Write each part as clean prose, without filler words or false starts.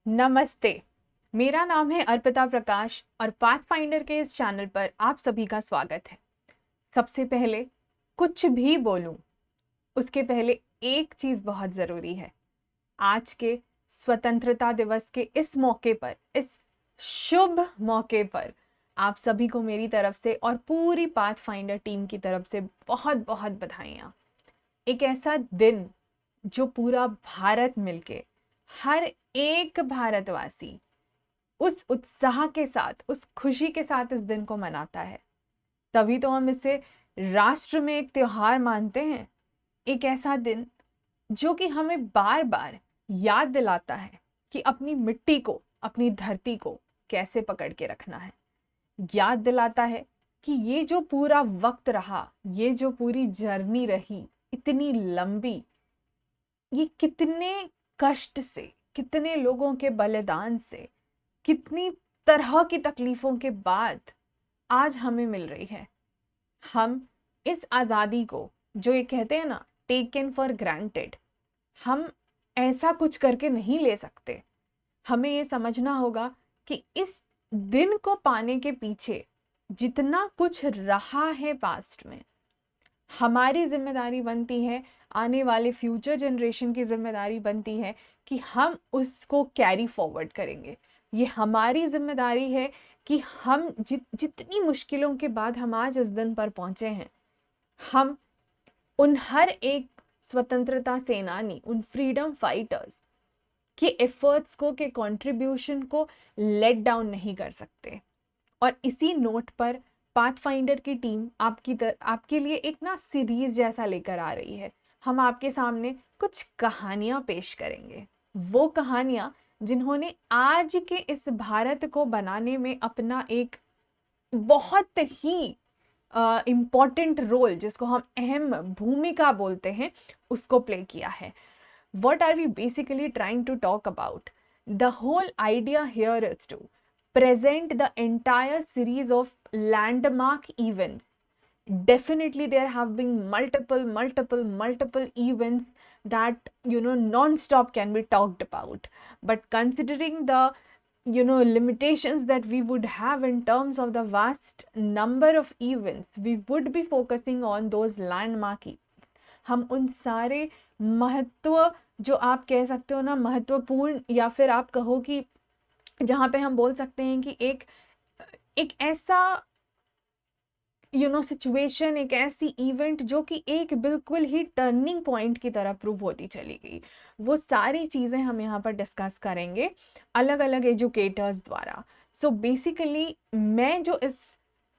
नमस्ते। मेरा नाम है अर्पिता प्रकाश और पाथफाइंडर के इस चैनल पर आप सभी का स्वागत है। सबसे पहले कुछ भी बोलूं उसके पहले एक चीज बहुत जरूरी है। आज के स्वतंत्रता दिवस के इस मौके पर, इस शुभ मौके पर आप सभी को मेरी तरफ से और पूरी पाथफाइंडर टीम की तरफ से बहुत बहुत बधाइयाँ। एक ऐसा दिन जो पूरा भारत मिलके, हर एक भारतवासी उस उत्साह के साथ, उस खुशी के साथ इस दिन को मनाता है। तभी तो हम इसे राष्ट्र में एक त्योहार मानते हैं। एक ऐसा दिन जो कि हमें बार बार याद दिलाता है कि अपनी मिट्टी को, अपनी धरती को कैसे पकड़ के रखना है। याद दिलाता है कि ये जो पूरा वक्त रहा, ये जो पूरी जर्नी रही, इतनी लंबी, ये कितने कष्ट से, कितने लोगों के बलिदान से, कितनी तरह की तकलीफों के बाद आज हमें मिल रही है। हम इस आज़ादी को, जो ये कहते हैं ना, टेकन फॉर ग्रांटेड, हम ऐसा कुछ करके नहीं ले सकते। हमें ये समझना होगा कि इस दिन को पाने के पीछे जितना कुछ रहा है पास्ट में, हमारी जिम्मेदारी बनती है, आने वाले फ्यूचर जनरेशन की जिम्मेदारी बनती है कि हम उसको कैरी फॉरवर्ड करेंगे। ये हमारी जिम्मेदारी है कि हम जितनी मुश्किलों के बाद हम आज इस दिन पर पहुंचे हैं, हम उन हर एक स्वतंत्रता सेनानी, उन फ्रीडम फाइटर्स के एफर्ट्स को, के कंट्रीब्यूशन को लेट डाउन नहीं कर सकते। और इसी नोट पर पाथफाइंडर की टीम आपके लिए एक ना सीरीज जैसा लेकर आ रही है। हम आपके सामने कुछ कहानियां पेश करेंगे। वो कहानियां जिन्होंने आज के इस भारत को बनाने में अपना एक बहुत ही इम्पॉर्टेंट रोल, जिसको हम अहम भूमिका बोलते हैं, उसको प्ले किया है। What are we basically trying to talk about? The whole idea here is to present the entire series of landmark events. Definitely, there have been multiple events that, non-stop can be talked about. But considering the, limitations that we would have in terms of the vast number of events, we would be focusing on those landmark events. हम उन सारे महत्व, जो आप कह सकते हो ना महत्वपूर्ण, या फिर आप कहो कि जहाँ पे हम बोल सकते हैं कि एक एक ऐसा सिचुएशन, एक ऐसी इवेंट जो कि एक बिल्कुल ही टर्निंग पॉइंट की तरह प्रूव होती चली गई, वो सारी चीज़ें हम यहाँ पर डिस्कस करेंगे अलग अलग एजुकेटर्स द्वारा। सो बेसिकली मैं जो इस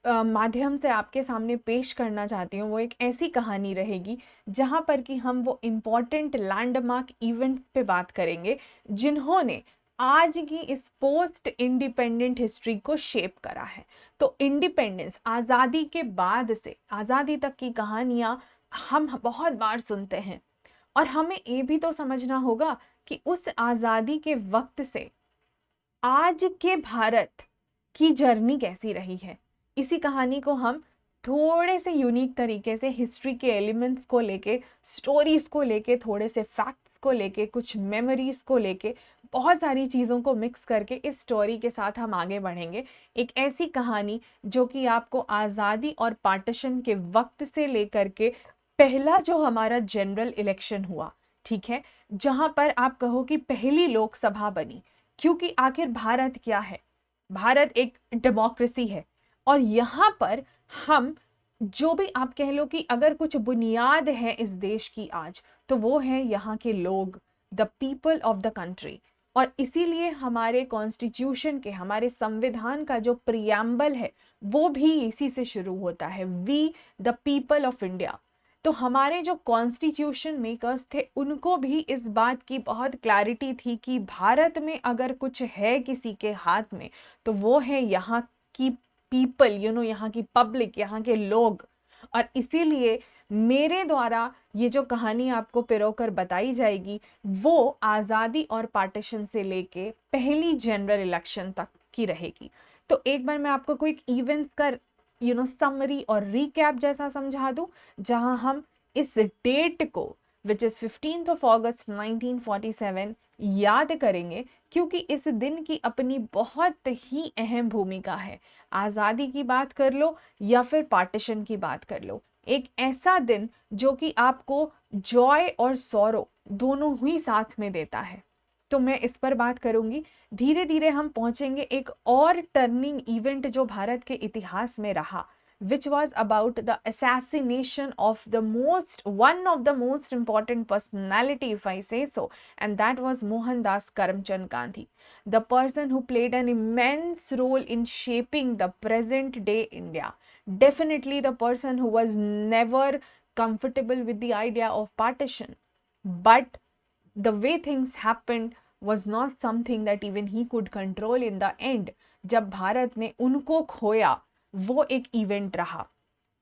माध्यम से आपके सामने पेश करना चाहती हूँ वो एक ऐसी कहानी रहेगी जहाँ पर कि हम वो इम्पॉर्टेंट लैंडमार्क इवेंट्स पे बात करेंगे जिन्होंने आज की इस पोस्ट इंडिपेंडेंट हिस्ट्री को शेप करा है। तो इंडिपेंडेंस, आज़ादी के बाद से आज़ादी तक की कहानियां हम बहुत बार सुनते हैं, और हमें ये भी तो समझना होगा कि उस आज़ादी के वक्त से आज के भारत की जर्नी कैसी रही है। इसी कहानी को हम थोड़े से यूनिक तरीके से हिस्ट्री के एलिमेंट्स को लेके, स्टोरीज को लेके, थोड़े से फैक्ट्स को लेके, कुछ मेमोरीज को लेके, बहुत सारी चीज़ों को मिक्स करके इस स्टोरी के साथ हम आगे बढ़ेंगे। एक ऐसी कहानी जो कि आपको आज़ादी और पार्टीशन के वक्त से लेकर के पहला जो हमारा जनरल इलेक्शन हुआ, ठीक है, जहां पर आप कहो कि पहली लोकसभा बनी, क्योंकि आखिर भारत क्या है? भारत एक डेमोक्रेसी है। और यहाँ पर हम, जो भी आप कह लो कि अगर कुछ बुनियाद है इस देश की आज, तो वो है यहाँ के लोग, the people of the country. और इसीलिए हमारे कॉन्स्टिट्यूशन के, हमारे संविधान का जो प्रियम्बल है वो भी इसी से शुरू होता है, we the people of India. तो हमारे जो कॉन्स्टिट्यूशन मेकर्स थे उनको भी इस बात की बहुत क्लैरिटी थी कि भारत में अगर कुछ है किसी के हाथ में, तो वो है यहाँ की पीपल, यहाँ की पब्लिक, यहाँ के लोग। और इसीलिए मेरे द्वारा ये जो कहानी आपको पिरोकर बताई जाएगी वो आज़ादी और पार्टीशन से लेके पहली जनरल इलेक्शन तक की रहेगी। तो एक बार मैं आपको कोई इवेंट्स का समरी और रिकैप जैसा समझा दूं, जहां हम इस डेट को विच इज़ 15 अगस्त 1947 याद करेंगे, क्योंकि इस दिन की अपनी बहुत ही अहम भूमिका है। आज़ादी की बात कर लो या फिर पार्टीशन की बात कर लो, एक ऐसा दिन जो कि आपको जॉय और सौरो दोनों ही साथ में देता है। तो मैं इस पर बात करूंगी। धीरे धीरे हम पहुंचेंगे एक और टर्निंग इवेंट जो भारत के इतिहास में रहा, which was about the assassination of one of the most important personality, if I say so, and that was Mohandas Karamchand Gandhi, the person who played an immense role in shaping the present day India. Definitely the person who was never comfortable with the idea of partition, but the way things happened was not something that even he could control in the end. जब भारत ने उनको खोया, वो एक event रहा।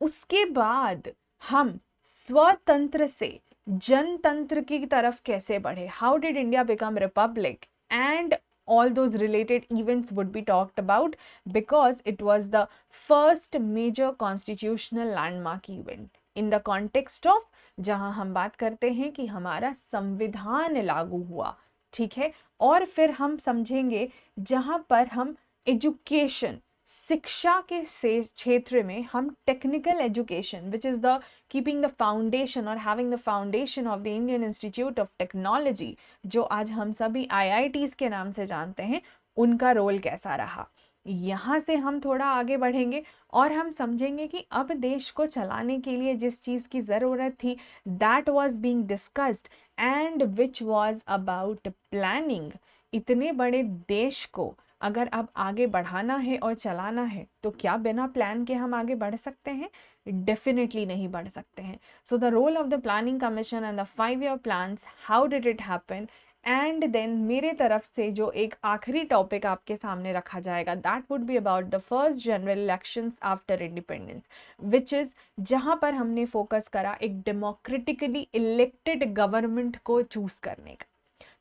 उसके बाद हम स्वतंत्र से जनतंत्र की तरफ कैसे बढ़े, how did India become Republic, and all those related events would be talked about, because it was the first major constitutional landmark event in the context of जहां हम बात करते हैं कि हमारा संविधान लागू हुआ, ठीक है। और फिर हम समझेंगे जहां पर हम एजुकेशन, शिक्षा के क्षेत्र में हम technical education, which is the keeping the foundation और having the foundation of the Indian Institute of Technology, जो आज हम सभी IITs के नाम से जानते हैं, उनका रोल कैसा रहा। यहाँ से हम थोड़ा आगे बढ़ेंगे और हम समझेंगे कि अब देश को चलाने के लिए जिस चीज़ की ज़रूरत थी, that was being discussed and which was about planning. इतने बड़े देश को अगर अब आगे बढ़ाना है और चलाना है, तो क्या बिना प्लान के हम आगे बढ़ सकते हैं? डेफिनेटली नहीं बढ़ सकते हैं। So the role of the planning commission and the 5-year plans, how did it happen, and then मेरे तरफ से जो एक आखिरी टॉपिक आपके सामने रखा जाएगा, that would be about the first general elections after independence, which is जहाँ पर हमने फोकस करा एक डेमोक्रेटिकली इलेक्टेड गवर्नमेंट को चूज करने का।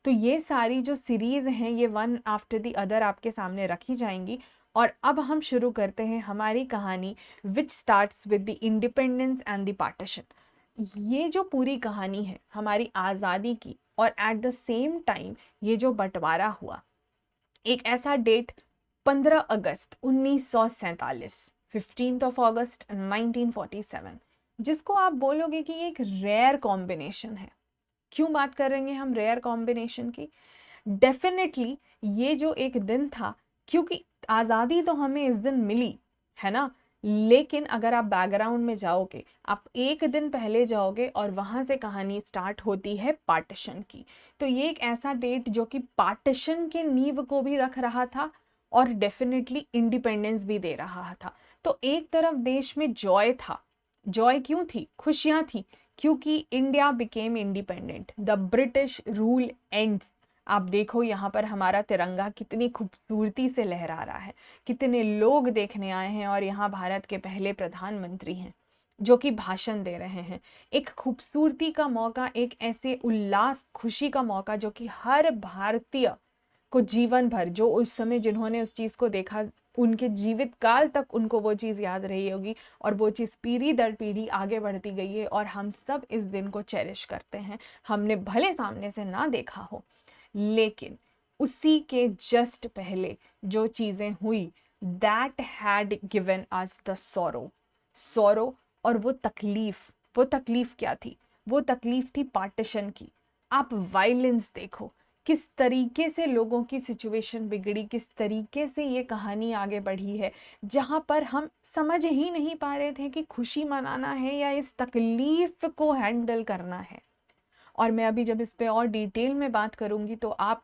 तो ये सारी जो सीरीज हैं, ये वन आफ्टर द अदर आपके सामने रखी जाएंगी। और अब हम शुरू करते हैं हमारी कहानी, विच starts with the independence and the partition. ये जो पूरी कहानी है हमारी आज़ादी की, और एट द सेम टाइम ये जो बंटवारा हुआ, एक ऐसा डेट 15 अगस्त 1947, 15 अगस्त 1947, जिसको आप बोलोगे कि एक रेयर कॉम्बिनेशन है। क्यों बात करेंगे हम रेयर कॉम्बिनेशन की? डेफिनेटली ये जो एक दिन था, क्योंकि आज़ादी तो हमें इस दिन मिली है ना, लेकिन अगर आप बैकग्राउंड में जाओगे, आप एक दिन पहले जाओगे और वहां से कहानी स्टार्ट होती है पार्टीशन की। तो ये एक ऐसा डेट जो कि पार्टीशन के नींव को भी रख रहा था और डेफिनेटली इंडिपेंडेंस भी दे रहा था। तो एक तरफ देश में जॉय था। जॉय क्यों थी? खुशियां थी, क्योंकि India became independent, the British rule ends. आप देखो यहाँ पर हमारा तिरंगा कितनी खूबसूरती से लहरा रहा है, कितने लोग देखने आए हैं, और यहाँ भारत के पहले प्रधानमंत्री हैं जो कि भाषण दे रहे हैं। एक खूबसूरती का मौका, एक ऐसे उल्लास खुशी का मौका जो कि हर भारतीय को जीवन भर, जो उस समय जिन्होंने उस चीज़ को देखा, उनके जीवित काल तक उनको वो चीज़ याद रही होगी, और वो चीज़ पीढ़ी दर पीढ़ी आगे बढ़ती गई है, और हम सब इस दिन को चेरिश करते हैं। हमने भले सामने से ना देखा हो, लेकिन उसी के जस्ट पहले जो चीज़ें हुई, that had given us the sorrow. और वो तकलीफ क्या थी? वो तकलीफ थी पार्टीशन की। आप वायलेंस देखो, किस तरीके से लोगों की सिचुएशन बिगड़ी, किस तरीके से ये कहानी आगे बढ़ी है, जहां पर हम समझ ही नहीं पा रहे थे कि खुशी मनाना है या इस तकलीफ को हैंडल करना है। और मैं अभी जब इस पे और डिटेल में बात करूंगी, तो आप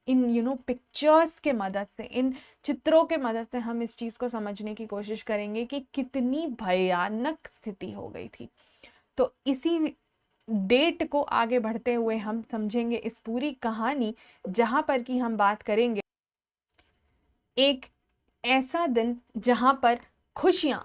इन पिक्चर्स के मदद से, इन चित्रों के मदद से हम इस चीज़ को समझने की कोशिश करेंगे कि कितनी भयानक स्थिति हो गई थी। तो इसी डेट को आगे बढ़ते हुए हम समझेंगे इस पूरी कहानी, जहां पर कि हम बात करेंगे एक ऐसा दिन जहां पर खुशियां,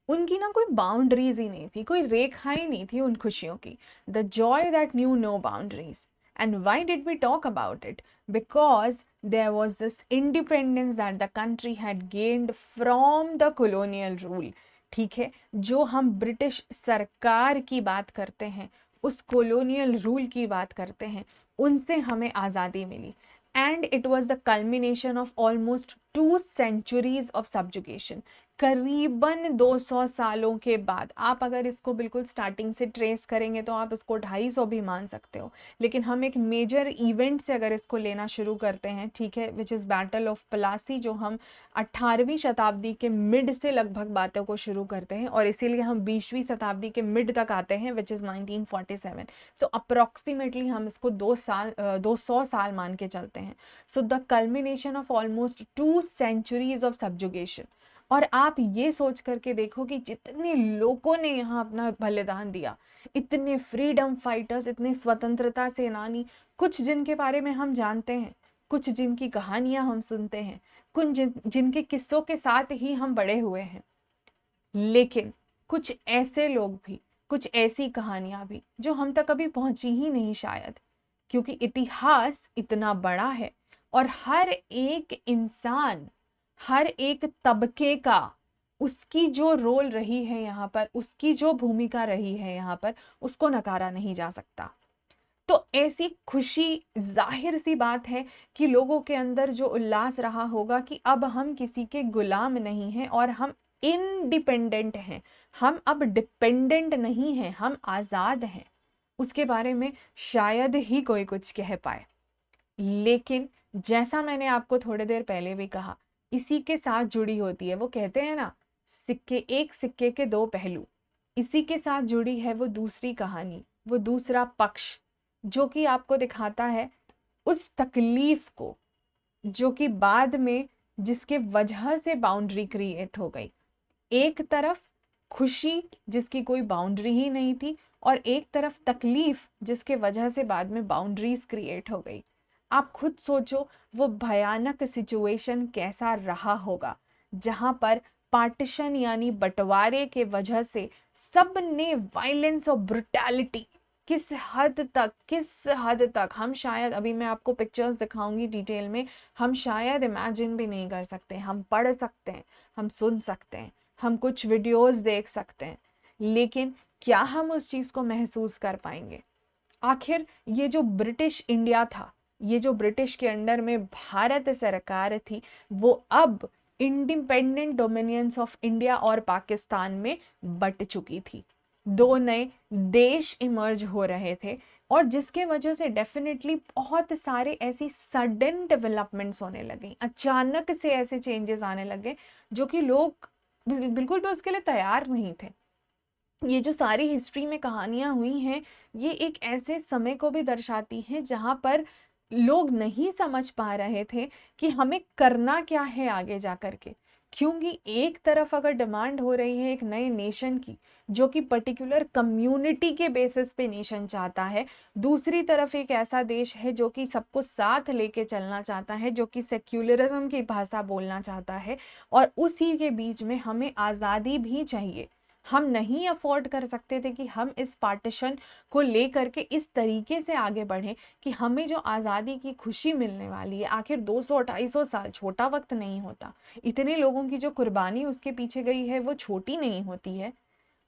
उनकी ना कोई बाउंड्रीज ही नहीं थी, कोई रेखाएं नहीं थी उन खुशियों की। The joy that knew no boundaries. And why did we talk about it? Because there was this independence that the country had gained from the colonial rule. ठीक है, जो हम ब्रिटिश सरकार की बात करते हैं, उस कॉलोनियल रूल की बात करते हैं, उनसे हमें आज़ादी मिली। And it was the culmination of almost 2 centuries of subjugation. करीबन 200 सालों के बाद, आप अगर इसको बिल्कुल स्टार्टिंग से ट्रेस करेंगे तो आप इसको 250 भी मान सकते हो, लेकिन हम एक मेजर इवेंट से अगर इसको लेना शुरू करते हैं, ठीक है, which is battle of Plassey, जो हम 18वीं शताब्दी के मिड से लगभग बातों को शुरू करते हैं, और इसीलिए हम 20वीं शताब्दी के मिड तक आते हैं, विच इज़ 1947। सो अप्रॉक्सीमेटली हम इसको 200 साल मान के चलते हैं। So the culmination of almost 2 centuries of subjugation. और आप ये सोच करके देखो कि जितने लोगों ने यहाँ अपना बलिदान दिया, इतने फ्रीडम फाइटर्स, इतने स्वतंत्रता सेनानी, कुछ जिनके बारे में हम जानते हैं, कुछ जिनकी कहानियां हम सुनते हैं, कुछ जिनके किस्सों के साथ ही हम बड़े हुए हैं, लेकिन कुछ ऐसे लोग भी, कुछ ऐसी कहानियां भी जो हम तक कभी पहुंची ही नहीं शायद, क्योंकि इतिहास इतना बड़ा है और हर एक इंसान, हर एक तबके का, उसकी जो रोल रही है यहाँ पर, उसकी जो भूमिका रही है यहाँ पर, उसको नकारा नहीं जा सकता। तो ऐसी खुशी, जाहिर सी बात है कि लोगों के अंदर जो उल्लास रहा होगा कि अब हम किसी के गुलाम नहीं हैं और हम इंडिपेंडेंट हैं, हम अब डिपेंडेंट नहीं हैं, हम आज़ाद हैं, उसके बारे में शायद ही कोई कुछ कह पाए। लेकिन जैसा मैंने आपको थोड़ी देर पहले भी कहा, इसी के साथ जुड़ी होती है, वो कहते हैं ना, एक सिक्के के 2 पहलू। इसी के साथ जुड़ी है वो दूसरी कहानी, वो दूसरा पक्ष, जो कि आपको दिखाता है उस तकलीफ को, जो कि बाद में जिसके वजह से बाउंड्री क्रिएट हो गई। एक तरफ खुशी जिसकी कोई बाउंड्री ही नहीं थी, और एक तरफ तकलीफ जिसके वजह से बाद में बाउंड्रीज क्रिएट हो गई। आप खुद सोचो वो भयानक सिचुएशन कैसा रहा होगा, जहां पर पार्टीशन यानी बंटवारे के वजह से सब ने वायलेंस और ब्रुटैलिटी, किस हद तक हम शायद, अभी मैं आपको पिक्चर्स दिखाऊंगी डिटेल में, हम शायद इमेजिन भी नहीं कर सकते। हम पढ़ सकते हैं, हम सुन सकते हैं, हम कुछ वीडियोस देख सकते हैं, लेकिन क्या हम उस चीज को महसूस कर पाएंगे? आखिर ये जो ब्रिटिश इंडिया था, ये जो ब्रिटिश के अंडर में भारत सरकार थी, वो अब इंडिपेंडेंट डोमिनियंस ऑफ इंडिया और पाकिस्तान में बट चुकी थी। 2 नए देश इमर्ज हो रहे थे, और जिसके वजह से डेफिनेटली बहुत सारे ऐसी सडन डेवलपमेंट्स होने लगे, अचानक से ऐसे चेंजेस आने लगे जो कि लोग बिल्कुल भी उसके लिए तैयार नहीं थे। ये जो सारी हिस्ट्री में कहानियां हुई हैं, ये एक ऐसे समय को भी दर्शाती हैं जहां पर लोग नहीं समझ पा रहे थे कि हमें करना क्या है आगे जा करके। क्योंकि एक तरफ अगर डिमांड हो रही है एक नए नेशन की, जो कि पर्टिकुलर कम्युनिटी के बेसिस पे नेशन चाहता है, दूसरी तरफ एक ऐसा देश है जो कि सबको साथ लेके चलना चाहता है, जो कि सेक्युलरिज्म की भाषा बोलना चाहता है, और उसी के बीच में हमें आज़ादी भी चाहिए। हम नहीं अफोर्ड कर सकते थे कि हम इस पार्टीशन को लेकर के इस तरीके से आगे बढ़ें कि हमें जो आज़ादी की खुशी मिलने वाली है, आखिर 200-250 साल छोटा वक्त नहीं होता, इतने लोगों की जो कुर्बानी उसके पीछे गई है वो छोटी नहीं होती है,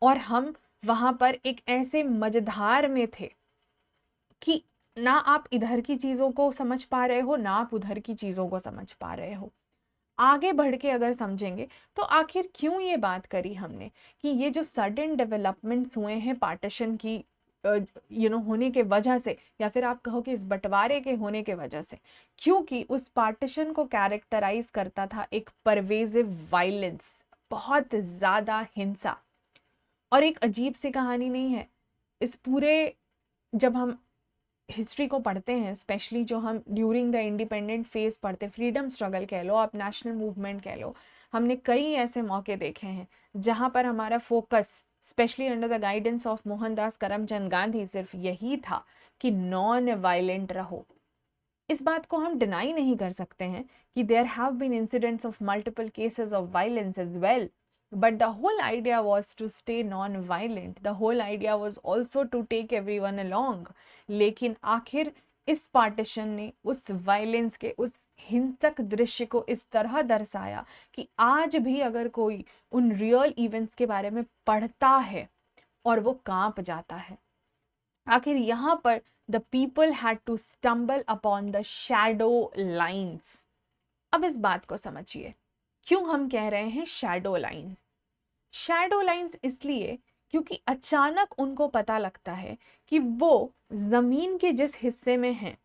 और हम वहां पर एक ऐसे मझधार में थे कि ना आप इधर की चीजों को समझ पा रहे हो, ना आप उधर की चीजों को समझ पा रहे हो। आगे बढ़ के अगर समझेंगे तो आखिर क्यों ये बात करी हमने कि ये जो सडन डेवलपमेंट्स हुए हैं पार्टीशन की होने के वजह से, या फिर आप कहो कि इस बंटवारे के होने के वजह से, क्योंकि उस पार्टीशन को कैरेक्टराइज करता था एक परवेजिव वायलेंस, बहुत ज्यादा हिंसा। और एक अजीब सी कहानी नहीं है इस पूरे, जब हम हिस्ट्री को पढ़ते हैं, स्पेशली जो हम ड्यूरिंग द इंडिपेंडेंट फेज पढ़ते, फ्रीडम स्ट्रगल कह लो, आप नेशनल मूवमेंट कह लो, हमने कई ऐसे मौके देखे हैं जहां पर हमारा focus, specially under the guidance of Mohandas Karamchand Gandhi, सिर्फ यही था कि नॉन वायलेंट रहो। इस बात को हम डिनाई नहीं कर सकते हैं कि there have been incidents of multiple cases of violence as well, but the whole idea was to stay non-violent, the whole idea was also to take everyone along। लेकिन आखिर इस पार्टीशन ने उस वायलेंस के, उस हिंसक दृश्य को इस तरह दर्शाया कि आज भी अगर कोई उन रियल इवेंट्स के बारे में पढ़ता है और वो कांप जाता है। आखिर यहाँ पर the people had to stumble upon the shadow lines. अब इस बात को समझिए, क्यों हम कह रहे हैं शैडो लाइन्स। शैडो लाइन्स इसलिए क्योंकि अचानक उनको पता लगता है कि वो जमीन के जिस हिस्से में हैं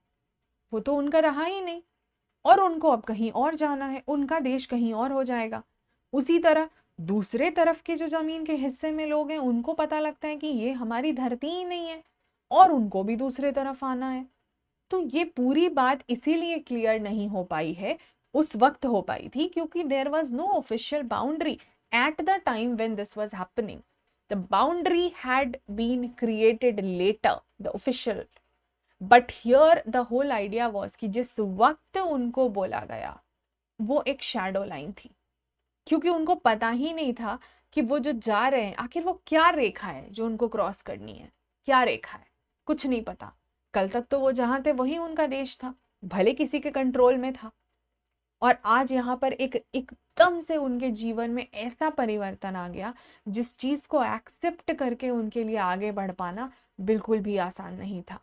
वो तो उनका रहा ही नहीं, और उनको अब कहीं और जाना है, उनका देश कहीं और हो जाएगा। उसी तरह दूसरे तरफ के जो जमीन के हिस्से में लोग हैं उनको पता लगता है कि ये हमारी धरती ही नहीं है, और उनको भी दूसरे तरफ आना है। तो ये पूरी बात इसीलिए क्लियर नहीं हो पाई है, उस वक्त हो पाई थी क्योंकि there was no official boundary at the time when this was happening. The boundary had been created later, the official, but here the whole idea was कि जिस वक्त उनको बोला गया वो एक शैडो लाइन थी, क्योंकि उनको पता ही नहीं था कि वो जो जा रहे हैं आखिर वो क्या रेखा है जो उनको क्रॉस करनी है, क्या रेखा है, कुछ नहीं पता। कल तक तो वो जहां थे वही उनका देश था, भले किसी के कंट्रोल में था, और आज यहाँ पर एकदम से उनके जीवन में ऐसा परिवर्तन आ गया जिस चीज को एक्सेप्ट करके उनके लिए आगे बढ़ पाना बिल्कुल भी आसान नहीं था।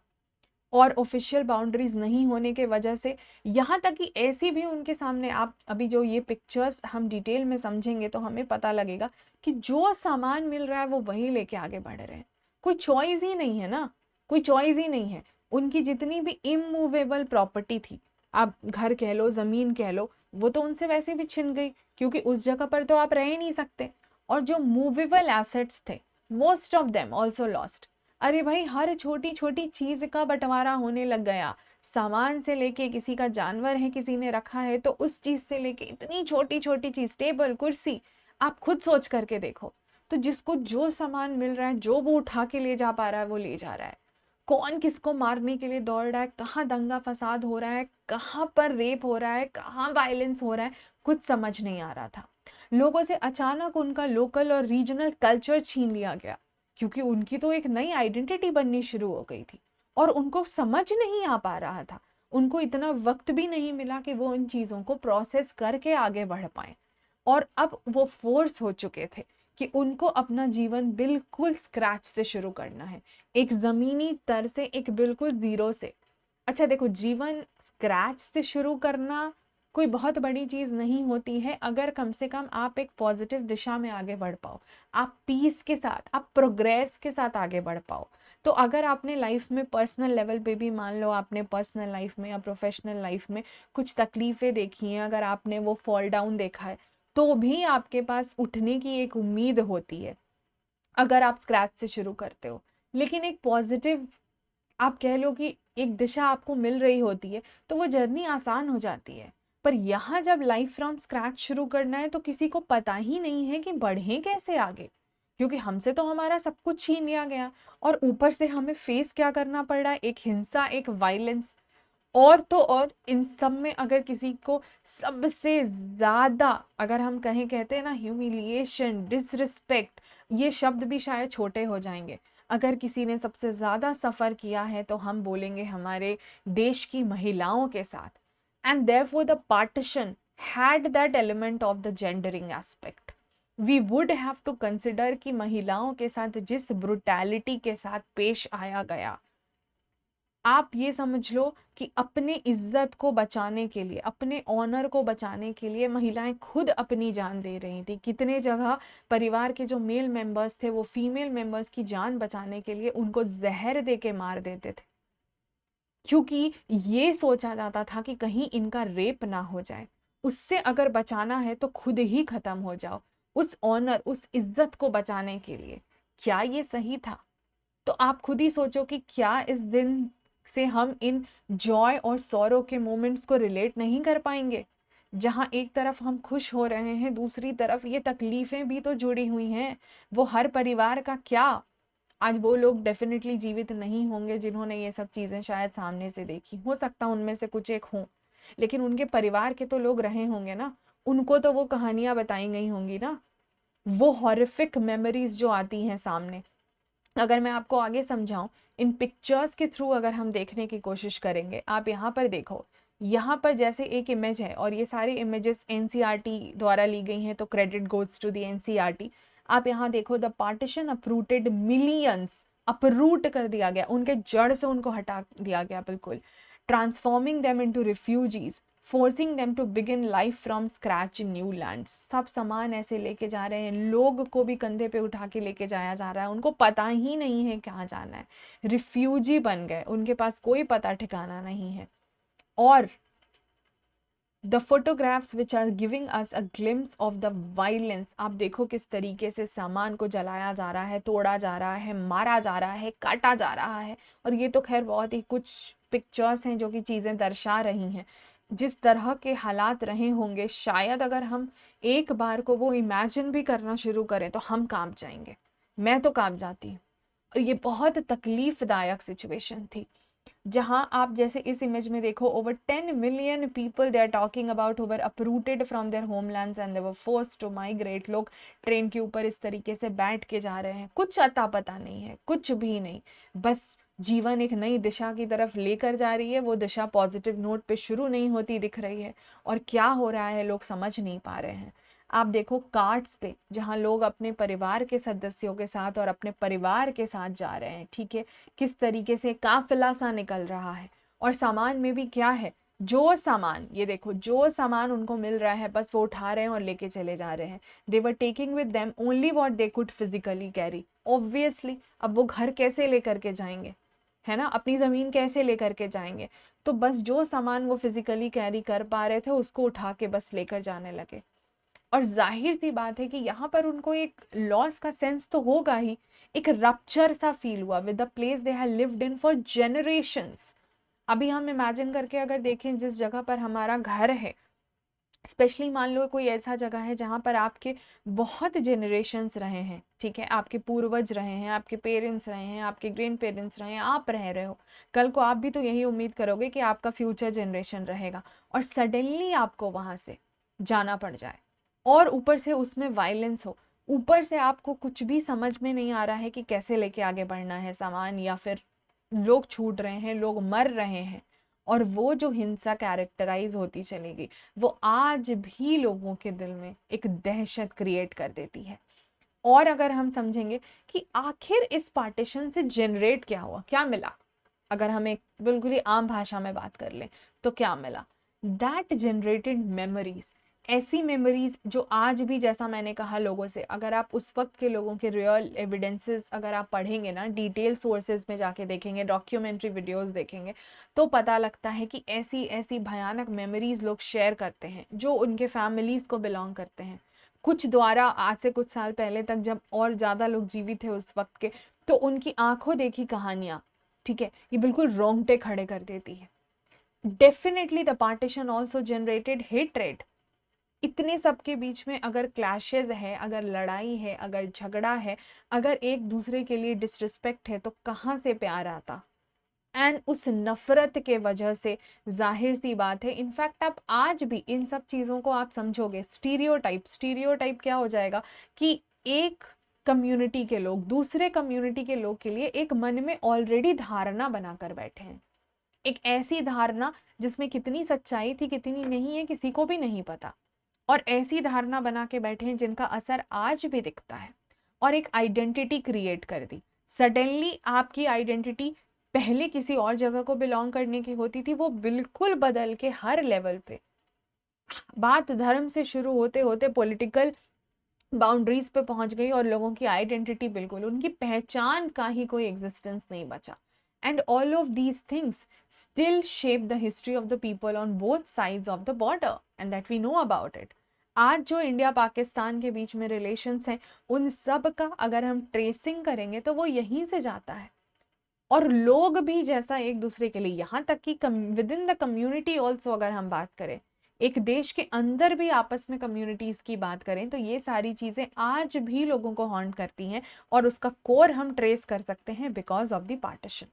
और ऑफिशियल बाउंड्रीज नहीं होने के वजह से यहाँ तक कि ऐसी भी उनके सामने, आप अभी जो ये पिक्चर्स हम डिटेल में समझेंगे तो हमें पता लगेगा कि जो सामान मिल रहा है वो वही लेके आगे बढ़ रहे हैं। कोई चॉइस ही नहीं है ना, कोई चॉइस ही नहीं है। उनकी जितनी भी इमूवेबल प्रॉपर्टी थी, आप घर कह लो, जमीन कह लो, वो तो उनसे वैसे भी छिन गई क्योंकि उस जगह पर तो आप रह ही नहीं सकते। और जो मूवेबल एसेट्स थे, most of them also lost. अरे भाई, हर छोटी छोटी चीज का बंटवारा होने लग गया। सामान से लेके, किसी का जानवर है किसी ने रखा है तो उस चीज से लेके इतनी छोटी छोटी चीज, टेबल कुर्सी, आप खुद सोच करके देखो। तो जिसको जो सामान मिल रहा है, जो वो उठा के ले जा पा रहा है वो ले जा रहा है। कौन किसको मारने के लिए दौड़ रहा है, कहाँ दंगा फसाद हो रहा है, कहाँ पर रेप हो रहा है, कहाँ वायलेंस हो रहा है, कुछ समझ नहीं आ रहा था। लोगों से अचानक उनका लोकल और रीजनल कल्चर छीन लिया गया क्योंकि उनकी तो एक नई आइडेंटिटी बननी शुरू हो गई थी, और उनको समझ नहीं आ पा रहा था। उनको इतना वक्त भी नहीं मिला कि वो इन चीजों को प्रोसेस करके आगे बढ़ पाए। और अब वो फोर्स हो चुके थे कि उनको अपना जीवन बिल्कुल स्क्रैच से शुरू करना है, एक जमीनी तर से, एक बिल्कुल जीरो से। अच्छा देखो, जीवन स्क्रैच से शुरू करना कोई बहुत बड़ी चीज नहीं होती है अगर कम से कम आप एक पॉजिटिव दिशा में आगे बढ़ पाओ, आप पीस के साथ, आप प्रोग्रेस के साथ आगे बढ़ पाओ। तो अगर आपने लाइफ में पर्सनल लेवल पे भी, मान लो आपने पर्सनल लाइफ में या प्रोफेशनल लाइफ में कुछ तकलीफें देखी हैं, अगर आपने वो फॉल डाउन देखा है, तो भी आपके पास उठने की एक उम्मीद होती है अगर आप स्क्रैच से शुरू करते हो। लेकिन एक पॉजिटिव, आप कह लो कि एक दिशा आपको मिल रही होती है तो वो जर्नी आसान हो जाती है। पर यहाँ जब लाइफ फ्रॉम स्क्रैच शुरू करना है तो किसी को पता ही नहीं है कि बढ़ें कैसे आगे, क्योंकि हमसे तो हमारा सब कुछ छीन लिया गया, और ऊपर से हमें फेस क्या करना पड़ रहा है, एक हिंसा, एक वायलेंस। और तो और इन सब में अगर किसी को सबसे ज्यादा, अगर हम कहें, कहते हैं ना ह्यूमिलिएशन, डिसरिस्पेक्ट, ये शब्द भी शायद छोटे हो जाएंगे, अगर किसी ने सबसे ज्यादा सफर किया है तो हम बोलेंगे हमारे देश की महिलाओं के साथ। And therefore the partition had that element of the gendering aspect. We would have to consider कि महिलाओं के साथ जिस ब्रुटैलिटी के साथ पेश आया गया, आप ये समझ लो कि अपने इज्जत को बचाने के लिए, अपने ऑनर को बचाने के लिए महिलाएं खुद अपनी जान दे रही थी। कितने जगह परिवार के जो मेल मेंबर्स थे वो फीमेल मेंबर्स की जान बचाने के लिए उनको जहर दे के मार देते थे, क्योंकि ये सोचा जाता था कि कहीं इनका रेप ना हो जाए, उससे अगर बचाना है तो खुद ही खत्म हो जाओ, उस ऑनर, उस इज्जत को बचाने के लिए। क्या ये सही था? तो आप खुद ही सोचो कि क्या इस दिन से हम इन जॉय और सौरो के मोमेंट्स को रिलेट नहीं कर पाएंगे, जहां एक तरफ हम खुश हो रहे हैं, दूसरी तरफ ये तकलीफें भी तो जुड़ी हुई हैं। वो हर परिवार का क्या, आज वो लोग डेफिनेटली जीवित नहीं होंगे जिन्होंने ये सब चीजें शायद सामने से देखी, हो सकता उनमें से कुछ एक हों, लेकिन उनके परिवार के तो लोग रहे होंगे ना, उनको तो वो कहानियां बताई गई होंगी ना, वो हॉरिफिक मेमोरीज जो आती हैं सामने। अगर मैं आपको आगे समझाऊं, इन पिक्चर्स के थ्रू अगर हम देखने की कोशिश करेंगे, आप यहाँ पर देखो, यहाँ पर जैसे एक इमेज है, और ये सारी इमेजेस एनसीईआरटी द्वारा ली गई हैं तो credit goes to the NCERT. आप यहाँ देखो, the partition uprooted millions uproot कर दिया गया, उनके जड़ से उनको हटा दिया गया बिल्कुल। Transforming them into refugees, forcing them to begin life from scratch in new land. सब सामान ऐसे लेके जा रहे हैं, लोग को भी कंधे पे उठा के लेके जाया जा रहा है, उनको पता ही नहीं है कहाँ जाना है, रिफ्यूजी बन गए, उनके पास कोई पता ठिकाना नहीं है। और the photographs which are giving us a glimpse of the violence, आप देखो किस तरीके से सामान को जलाया जा रहा है, तोड़ा जा रहा है, मारा जा रहा है, काटा जा रहा है। और ये तो खैर बहुत ही कुछ पिक्चर्स हैं जो कि चीज़ें दर्शा रही हैं जिस तरह के हालात रहे होंगे। शायद अगर हम एक बार को वो इमेजिन भी करना शुरू करें तो हम कांप जाएंगे, मैं तो कांप जाती हूँ। और ये बहुत तकलीफदायक सिचुएशन थी, जहां आप जैसे इस इमेज में देखो, over 10 million people they are talking about were uprooted from their homelands and they were forced to migrate. लोग ट्रेन के ऊपर इस तरीके से बैठ के जा रहे हैं, कुछ अता पता नहीं है, कुछ भी नहीं, बस जीवन एक नई दिशा की तरफ लेकर जा रही है। वो दिशा पॉजिटिव नोट पे शुरू नहीं होती दिख रही है, और क्या हो रहा है लोग समझ नहीं पा रहे हैं। आप देखो कार्ट्स पे जहां लोग अपने परिवार के सदस्यों के साथ और अपने परिवार के साथ जा रहे हैं, ठीक है, किस तरीके से काफिला सा निकल रहा है। और सामान में भी क्या है, जो सामान, ये देखो, जो सामान उनको मिल रहा है बस वो उठा रहे हैं और लेके चले जा रहे हैं। They were taking with them only what they could physically carry. Obviously अब वो घर कैसे लेकर के जाएंगे, है ना, अपनी जमीन कैसे लेकर के जाएंगे। तो बस जो सामान वो फिजिकली कैरी कर पा रहे थे उसको उठा के बस लेकर जाने लगे। और जाहिर सी बात है कि यहाँ पर उनको एक लॉस का सेंस तो होगा ही, एक रप्चर सा फील हुआ with the place they have lived in for generations. अभी हम इमेजिन करके अगर देखें, जिस जगह पर हमारा घर है, स्पेशली मान लो कोई ऐसा जगह है जहाँ पर आपके बहुत जनरेशंस रहे हैं, ठीक है, आपके पूर्वज रहे हैं, आपके पेरेंट्स रहे हैं, आपके ग्रैंड पेरेंट्स रहे हैं, आप रह रहे हो, कल को आप भी तो यही उम्मीद करोगे कि आपका फ्यूचर जनरेशन रहेगा, और सडनली आपको वहां से जाना पड़ जाए, और ऊपर से उसमें वायलेंस हो, ऊपर से आपको कुछ भी समझ में नहीं आ रहा है कि कैसे लेके आगे बढ़ना है सामान, या फिर लोग छूट रहे हैं, लोग मर रहे हैं, और वो जो हिंसा कैरेक्टराइज होती चलेगी वो आज भी लोगों के दिल में एक दहशत क्रिएट कर देती है। और अगर हम समझेंगे कि आखिर इस पार्टीशन से जनरेट क्या हुआ, क्या मिला, अगर हम एक बिल्कुल ही आम भाषा में बात कर लें तो क्या मिला, दैट जनरेटेड मेमोरीज, ऐसी मेमोरीज जो आज भी, जैसा मैंने कहा, लोगों से, अगर आप उस वक्त के लोगों के रियल एविडेंसेस अगर आप पढ़ेंगे ना, डिटेल सोर्सेज में जाके देखेंगे, डॉक्यूमेंट्री वीडियोस देखेंगे, तो पता लगता है कि ऐसी ऐसी भयानक मेमोरीज लोग शेयर करते हैं जो उनके फैमिलीज को बिलोंग करते हैं। कुछ द्वारा आज से कुछ साल पहले तक जब और ज़्यादा लोग जीवित थे उस वक्त के, तो उनकी आंखों देखी कहानियाँ, ठीक है, ये बिल्कुल रोंगटे खड़े कर देती है। Definitely the partition also generated hatred. इतने सब के बीच में अगर क्लैशेस है, अगर लड़ाई है, अगर झगड़ा है, अगर एक दूसरे के लिए डिसरिस्पेक्ट है, तो कहाँ से प्यार आता। एंड उस नफरत के वजह से जाहिर सी बात है, इनफैक्ट आप आज भी इन सब चीज़ों को आप समझोगे, स्टीरियोटाइप क्या हो जाएगा कि एक कम्युनिटी के लोग दूसरे कम्युनिटी के लोग के लिए एक मन में ऑलरेडी धारणा बनाकर बैठे हैं, एक ऐसी धारणा जिसमें कितनी सच्चाई थी कितनी नहीं है किसी को भी नहीं पता, और ऐसी धारणा बना के बैठे हैं जिनका असर आज भी दिखता है, और एक आइडेंटिटी क्रिएट कर दी। सडनली आपकी आइडेंटिटी पहले किसी और जगह को बिलोंग करने की होती थी, वो बिल्कुल बदल के हर लेवल पे, बात धर्म से शुरू होते होते पॉलिटिकल बाउंड्रीज पे पहुंच गई, और लोगों की आइडेंटिटी, बिल्कुल उनकी पहचान का ही कोई एग्जिस्टेंस नहीं बचा। And all of these things still shape the history of the people on both sides of the border, and that we know about it. आज जो इंडिया पाकिस्तान के बीच में रिलेशंस हैं, उन सब का अगर हम ट्रेसिंग करेंगे तो वो यहीं से जाता है। और लोग भी जैसा एक दूसरे के लिए, यहाँ तक कि with in the community also, अगर हम बात करें एक देश के अंदर भी आपस में कम्युनिटीज की बात करें, तो ये सारी चीजें आज भी लोगों को हॉन्ट करती हैं, और उसका कोर हम ट्रेस कर सकते हैं बिकॉज ऑफ द पार्टीशन।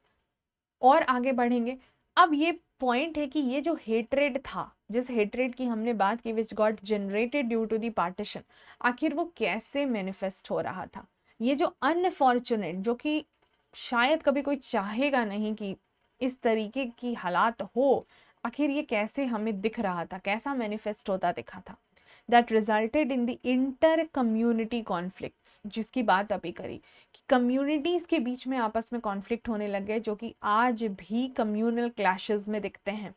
और आगे बढ़ेंगे, अब ये पॉइंट है कि ये जो हेट्रेड था, जिस हेट्रेड की हमने बात की, which got generated due to the partition, आखिर वो कैसे मैनिफेस्ट हो रहा था। ये जो अनफॉर्चुनेट, जो कि शायद कभी कोई चाहेगा नहीं कि इस तरीके की हालात हो, आखिर ये कैसे हमें दिख रहा था, कैसा मैनिफेस्ट होता दिखा था। That resulted in the inter community conflicts, जिसकी बात अभी करी कि कम्युनिटीज के बीच में आपस में कॉन्फ्लिक्ट होने लग गए, जो कि आज भी कम्युनल क्लैशेस में दिखते हैं.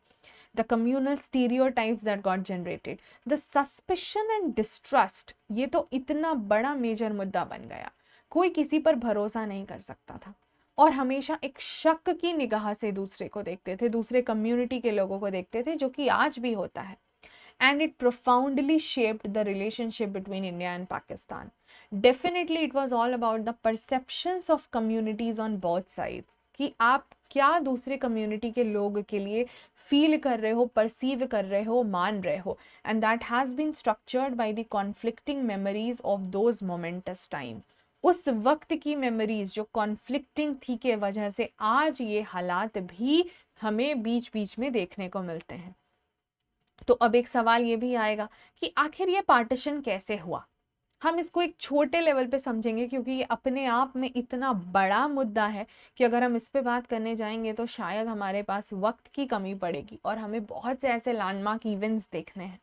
The communal stereotypes that got generated, the suspicion and distrust, ये तो इतना बड़ा मेजर मुद्दा बन गया. कोई किसी पर भरोसा नहीं कर सकता था और हमेशा एक शक की निगाह से दूसरे को देखते थे, दूसरे कम्युनिटी के लोगों को देखते थे, जो कि आज भी होता है. And it profoundly shaped the relationship between India and Pakistan. Definitely it was all about the perceptions of communities on both sides, कि आप क्या दूसरे कम्युनिटी के लोग के लिए फील कर रहे हो, परसीव कर रहे हो, मान रहे हो. And that has been structured by the conflicting memories of those momentous time. उस वक्त की मेमोरीज जो कॉन्फ्लिक्टिंग थी के वजह से आज ये हालात भी हमें बीच बीच में देखने को मिलते हैं. तो अब एक सवाल ये भी आएगा कि आखिर ये पार्टीशन कैसे हुआ. हम इसको एक छोटे लेवल पे समझेंगे क्योंकि ये अपने आप में इतना बड़ा मुद्दा है कि अगर हम इस पे बात करने जाएंगे तो शायद हमारे पास वक्त की कमी पड़ेगी और हमें बहुत से ऐसे लैंडमार्क इवेंट्स देखने हैं.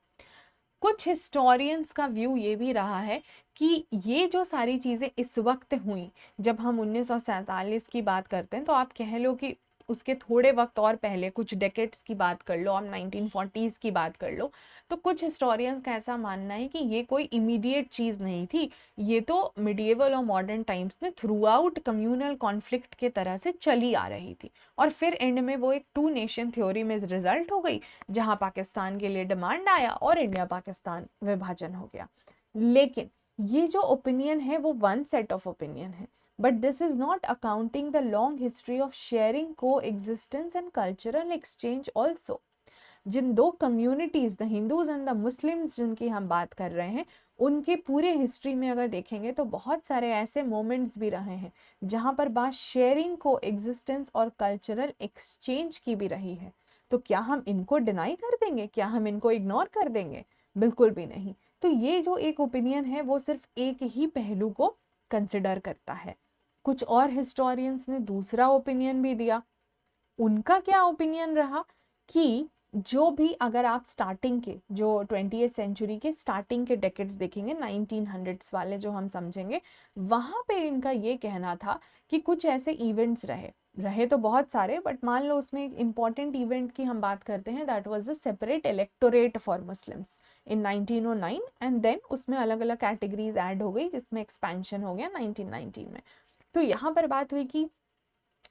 कुछ हिस्टोरियंस का व्यू ये भी रहा है कि ये जो सारी चीज़ें इस वक्त हुई, जब हम 1947 की बात करते हैं तो आप कह लो कि उसके थोड़े वक्त और पहले कुछ डेकेड्स की बात कर लो, आप 1940s की बात कर लो, तो कुछ हिस्टोरियंस का ऐसा मानना है कि ये कोई इमीडिएट चीज़ नहीं थी. ये तो मिडिएवल और मॉडर्न टाइम्स में थ्रू आउट कम्युनल कॉन्फ्लिक्ट के तरह से चली आ रही थी और फिर एंड में वो एक 2 नेशन थ्योरी में रिजल्ट हो गई, जहां पाकिस्तान के लिए डिमांड आया और इंडिया पाकिस्तान विभाजन हो गया. लेकिन ये जो ओपिनियन है वो वन सेट ऑफ ओपिनियन है, but this is not accounting the long history of sharing coexistence and cultural exchange also. जिन दो communities, the Hindus and the Muslims जिनकी हम बात कर रहे हैं, उनके पूरे हिस्ट्री में अगर देखेंगे तो बहुत सारे ऐसे मोमेंट्स भी रहे हैं जहां पर बात शेयरिंग को एग्जिस्टेंस और कल्चरल एक्सचेंज की भी रही है. तो क्या हम इनको डिनाई कर देंगे, क्या हम इनको इग्नोर कर देंगे? बिल्कुल भी नहीं. तो ये जो एक ओपिनियन है वो सिर्फ एक ही पहलू को कंसिडर करता है. कुछ और हिस्टोरियंस ने दूसरा ओपिनियन भी दिया. उनका क्या ओपिनियन रहा कि जो भी, अगर आप स्टार्टिंग के जो 20th सेंचुरी के स्टार्टिंग के डेकेड्स देखेंगे, 1900s वाले जो हम समझेंगे, वहाँ पे इनका ये कहना था कि कुछ ऐसे इवेंट्स रहे तो बहुत सारे, बट मान लो उसमें एक इम्पॉर्टेंट इवेंट की हम बात करते हैं, that was the separate electorate for Muslims in 1909 and then उसमें अलग अलग कैटेगरीज ऐड हो गई जिसमें एक्सपेंशन हो गया 1919 में. तो यहाँ पर बात हुई कि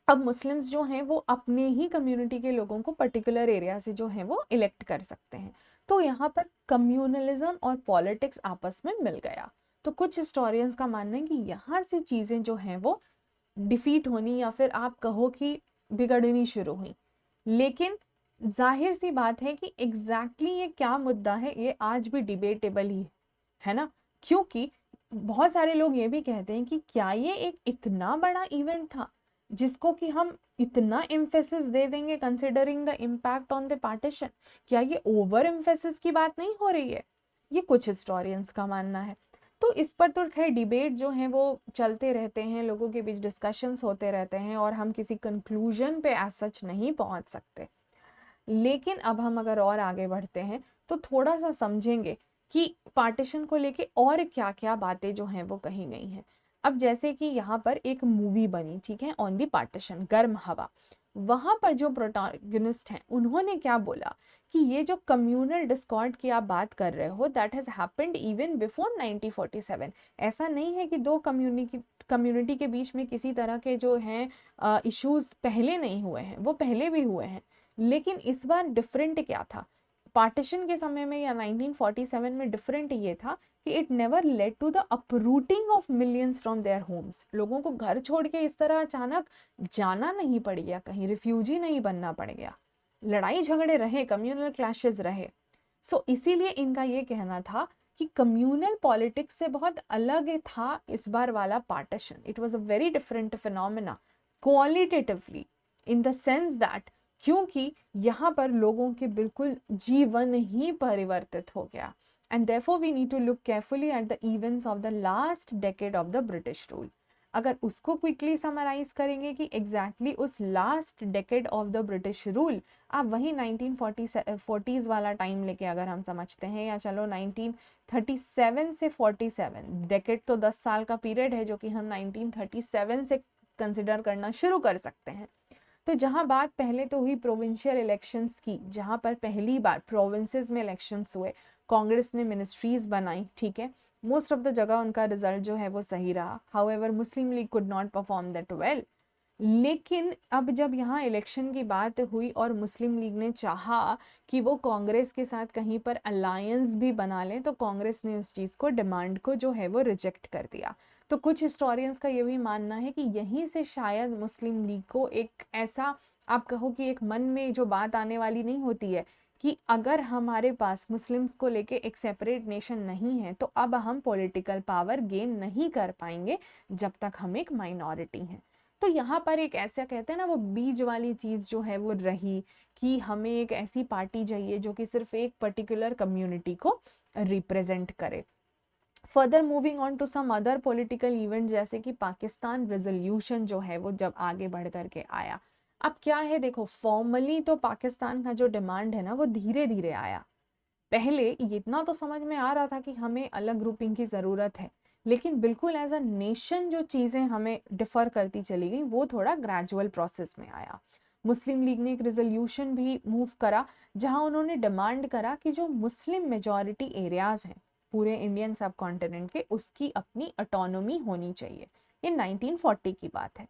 अब मुस्लिम्स जो हैं वो अपने ही कम्युनिटी के लोगों को पर्टिकुलर एरिया से जो है वो इलेक्ट कर सकते हैं. तो यहाँ पर कम्युनलिज्म और पॉलिटिक्स आपस में मिल गया. तो कुछ हिस्टोरियंस का मानना है कि यहाँ से चीज़ें जो हैं वो डिफीट होनी या फिर आप कहो कि बिगड़नी शुरू हुई. लेकिन जाहिर सी बात है कि एग्जैक्टली ये क्या मुद्दा है ये आज भी डिबेटेबल ही है ना, क्योंकि बहुत सारे लोग ये भी कहते हैं कि क्या ये एक इतना बड़ा इवेंट था जिसको कि हम इतना एम्फेसिस दे देंगे considering the impact on the partition. क्या ये ओवर एम्फेसिस की बात नहीं हो रही है? ये कुछ हिस्टोरियंस का मानना है. तो इस पर तो खैर डिबेट जो है वो चलते रहते हैं, लोगों के बीच डिस्कशंस होते रहते हैं और हम किसी कंक्लूजन पे एज सच नहीं पहुंच सकते. लेकिन अब हम अगर और आगे बढ़ते हैं तो थोड़ा सा समझेंगे कि पार्टीशन को लेके और क्या क्या बातें जो हैं वो कही गई हैं. अब जैसे कि यहाँ पर एक मूवी बनी, ठीक है, ऑन दी पार्टीशन, गर्म हवा. वहां पर जो प्रोटैगनिस्ट हैं उन्होंने क्या बोला कि ये जो कम्युनल डिस्कॉर्ड की आप बात कर रहे हो, that has happened even before 1947. ऐसा नहीं है कि दो कम्युनिटी के बीच में किसी तरह के जो हैं इश्यूज पहले नहीं हुए हैं, वो पहले भी हुए हैं. लेकिन इस बार डिफरेंट क्या था पार्टीशन के समय में या 1947 में? डिफरेंट ये था कि it never led to the uprooting of millions from their homes. लोगों को घर छोड़ के इस तरह अचानक जाना नहीं पड़ गया, कहीं रिफ्यूजी नहीं बनना पड़ गया. लड़ाई झगड़े रहे, कम्युनल क्लैशेस रहे. सो इसीलिए इनका ये कहना था कि कम्युनल पॉलिटिक्स से बहुत अलग था इस बार वाला partition. It was a very different phenomena qualitatively in the sense that क्योंकि यहाँ पर लोगों के बिल्कुल जीवन ही परिवर्तित हो गया. And therefore we need to look carefully at the events of the last decade of the British rule. अगर उसको क्विकली समराइज करेंगे कि एग्जैक्टली उस last decade of the British rule, आप वही 1940s वाला टाइम लेके अगर हम समझते हैं, या चलो 1937 से 47, डेकेड तो 10 साल का पीरियड है जो कि हम 1937 से कंसिडर करना शुरू कर सकते हैं। तो जहां बात पहले तो हुई प्रोविंशियल इलेक्शंस की, जहां पर पहली बार प्रोविंसेस में इलेक्शंस हुए, कांग्रेस ने मिनिस्ट्रीज बनाई, ठीक है, मोस्ट ऑफ द जगह उनका रिजल्ट जो है वो सही रहा। However Muslim league could not perform that well. लेकिन अब जब यहाँ इलेक्शन की बात हुई और मुस्लिम लीग ने चाहा कि वो कांग्रेस के साथ कहीं पर अलायंस भी बना लें, तो कांग्रेस ने उस चीज़ को, डिमांड को जो है वो रिजेक्ट कर दिया। तो कुछ हिस्टोरियंस का ये भी मानना है कि यहीं से शायद मुस्लिम लीग को एक ऐसा, आप कहो कि एक मन में जो बात आने वाली नहीं होती है कि अगर हमारे पास मुस्लिम्स को लेके एक सेपरेट नेशन नहीं है तो अब हम पॉलिटिकल पावर गेन नहीं कर पाएंगे जब तक हम एक माइनॉरिटी हैं। तो यहाँ पर एक ऐसा कहते हैं ना, वो बीज वाली चीज जो है वो रही कि हमें एक ऐसी पार्टी चाहिए जो कि सिर्फ एक पर्टिकुलर कम्युनिटी को रिप्रेजेंट करे। Further moving on to some other political event, जैसे कि पाकिस्तान रेजोल्यूशन जो है वो जब आगे बढ़ करके आया। अब क्या है, देखो फॉर्मली तो पाकिस्तान का जो डिमांड है ना वो धीरे धीरे आया। पहले इतना तो समझ में आ रहा था कि हमें अलग ग्रुपिंग की ज़रूरत है, लेकिन बिल्कुल एज अ नेशन जो चीज़ें हमें डिफर करती चली गई वो थोड़ा ग्रेजुअल प्रोसेस में आया। मुस्लिम लीग ने एक रेजोल्यूशन भी मूव करा जहां उन्होंने डिमांड करा कि जो मुस्लिम मेजॉरिटी एरियाज हैं पूरे इंडियन सब कॉन्टिनेंट के, उसकी अपनी ऑटोनॉमी होनी चाहिए। ये 1940 की बात है।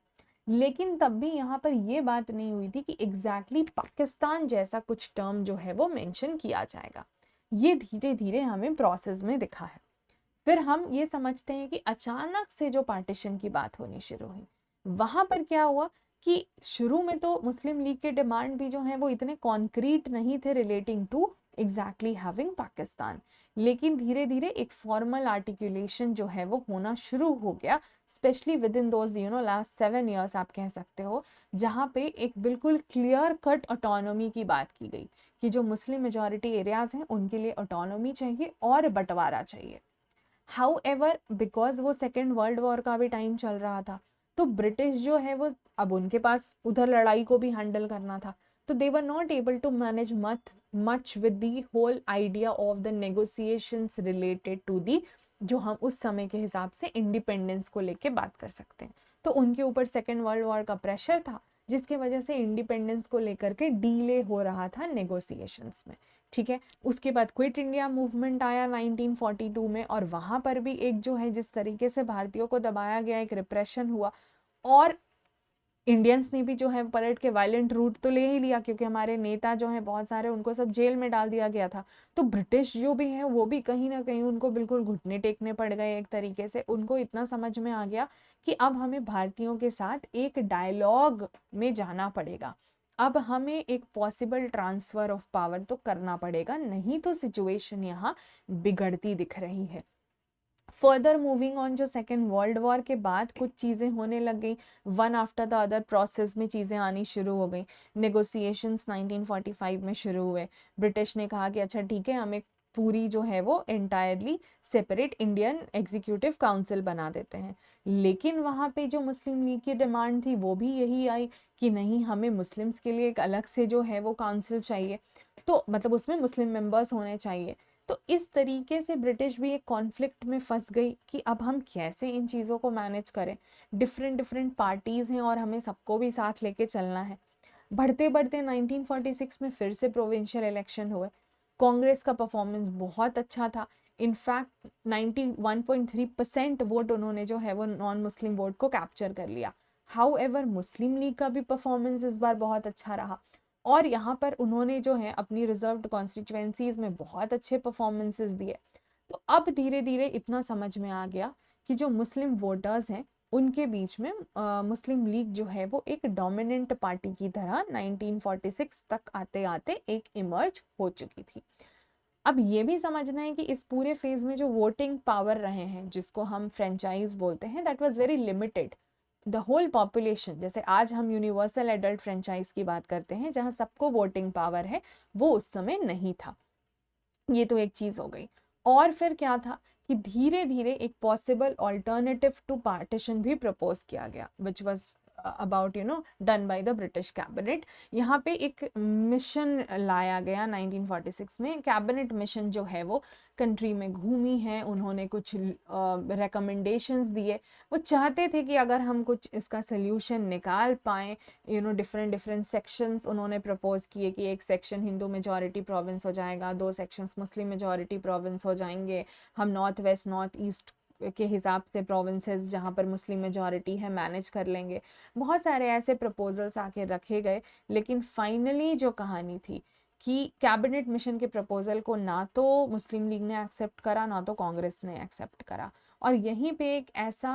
लेकिन तब भी यहाँ पर ये बात नहीं हुई थी कि एग्जैक्टली पाकिस्तान जैसा कुछ टर्म जो है वो मेंशन किया जाएगा। ये धीरे धीरे हमें प्रोसेस में दिखा है। फिर हम ये समझते हैं कि अचानक से जो पार्टीशन की बात होनी शुरू हुई, वहां पर क्या हुआ कि शुरू में तो मुस्लिम लीग के डिमांड भी जो है वो इतने कॉन्क्रीट नहीं थे relating to exactly having Pakistan, लेकिन धीरे धीरे एक फॉर्मल आर्टिकुलेशन जो है वो होना शुरू हो गया, specially with in those last 7 years आप कह सकते हो, जहाँ पे एक बिल्कुल क्लियर कट ऑटोनॉमी की बात की गई कि जो मुस्लिम मेजॉरिटी एरियाज हैं उनके लिए ऑटोनॉमी चाहिए और बंटवारा चाहिए। हाउएवर बिकॉज वो सेकेंड वर्ल्ड वॉर का भी टाइम चल रहा था, तो ब्रिटिश जो है वो, अब उनके पास उधर लड़ाई को भी हैंडल करना था, तो they were not able to manage much with the whole idea of the negotiations related to the, जो हम उस समय के हिसाब से इंडिपेंडेंस को लेके बात कर सकते हैं। तो उनके ऊपर सेकेंड वर्ल्ड वॉर का प्रेशर था, जिसके वजह से इंडिपेंडेंस को लेकर के डीले हो रहा था नेगोशिएशंस में, ठीक है। उसके बाद क्विट इंडिया मूवमेंट आया 1942 में, और वहां पर भी एक जो है जिस तरीके से भारतीयों को दबाया गया, एक रिप्रेशन हुआ, और इंडियंस ने भी जो है पलट के वायलेंट रूट तो ले ही लिया, क्योंकि हमारे नेता जो हैं बहुत सारे, उनको सब जेल में डाल दिया गया था। तो ब्रिटिश जो भी है वो भी कहीं ना कहीं उनको बिल्कुल घुटने टेकने पड़ गए। एक तरीके से उनको इतना समझ में आ गया कि अब हमें भारतीयों के साथ एक डायलॉग में जाना पड़ेगा, अब हमें एक पॉसिबल ट्रांसफर ऑफ पावर तो करना पड़ेगा, नहीं तो सिचुएशन यहाँ बिगड़ती दिख रही है। फर्दर मूविंग ऑन, जो सेकेंड वर्ल्ड वॉर के बाद कुछ चीज़ें होने लग गई, one after the other process में चीज़ें आनी शुरू हो गई। नेगोशिएशंस 1945 में शुरू हुए। ब्रिटिश ने कहा कि अच्छा ठीक है, हमें पूरी जो है वो entirely separate Indian executive council बना देते हैं। लेकिन वहाँ पे जो मुस्लिम लीग की डिमांड थी वो भी यही आई कि नहीं, हमें मुस्लिम्स के लिए एक अलग से जो है वो काउंसिल चाहिए, तो मतलब उसमें मुस्लिम मेंबर्स होने चाहिए। तो इस तरीके से ब्रिटिश भी एक कॉन्फ्लिक्ट में फंस गई कि अब हम कैसे इन चीज़ों को मैनेज करें। डिफरेंट डिफरेंट पार्टीज़ हैं और हमें सबको भी साथ लेके चलना है। बढ़ते बढ़ते 1946 में फिर से प्रोविंशियल इलेक्शन हुए। कांग्रेस का परफॉर्मेंस बहुत अच्छा था। इनफैक्ट 91.3% वोट उन्होंने जो है वो नॉन मुस्लिम वोट को कैप्चर कर लिया। हाउएवर मुस्लिम लीग का भी परफॉर्मेंस इस बार बहुत अच्छा रहा, और यहाँ पर उन्होंने जो है अपनी रिजर्व्ड कॉन्स्टिट्यूएंसीज में बहुत अच्छे परफॉर्मेंसेस दिए। तो अब धीरे धीरे इतना समझ में आ गया कि जो मुस्लिम वोटर्स हैं उनके बीच में मुस्लिम लीग जो है वो एक डोमिनेंट पार्टी की तरह 1946 तक आते आते एक इमर्ज हो चुकी थी। अब ये भी समझना है कि इस पूरे फेज में जो वोटिंग पावर रहे हैं, जिसको हम फ्रेंचाइज बोलते हैं, that was very limited. The whole population, जैसे आज हम यूनिवर्सल एडल्ट फ्रेंचाइज की बात करते हैं जहां सबको वोटिंग पावर है, वो उस समय नहीं था। ये तो एक चीज हो गई। और फिर क्या था कि धीरे धीरे एक पॉसिबल ऑल्टरनेटिव टू पार्टीशन भी प्रपोज किया गया, which was about done by the British cabinet. यहाँ पे एक मिशन लाया गया 1946 में। कैबिनेट मिशन जो है वो कंट्री में घूमी है, उन्होंने कुछ रिकमेंडेशंस दिए। वो चाहते थे कि अगर हम कुछ इसका सोल्यूशन निकाल पाएँ, डिफरेंट डिफरेंट सेक्शंस उन्होंने प्रपोज किए कि एक सेक्शन हिंदू मेजॉरिटी प्रोविंस हो जाएगा, 2 सेक्शंस मुस्लिम मेजॉरिटी प्रोविंस हो जाएंगे, हम नॉर्थ वेस्ट नॉर्थ ईस्ट के हिसाब से प्रोविंसेस जहाँ पर मुस्लिम मेजॉरिटी है मैनेज कर लेंगे। बहुत सारे ऐसे प्रपोजल्स आके रखे गए, लेकिन फाइनली जो कहानी थी कि कैबिनेट मिशन के प्रपोजल को ना तो मुस्लिम लीग ने एक्सेप्ट करा, ना तो कांग्रेस ने एक्सेप्ट करा। और यहीं पे एक ऐसा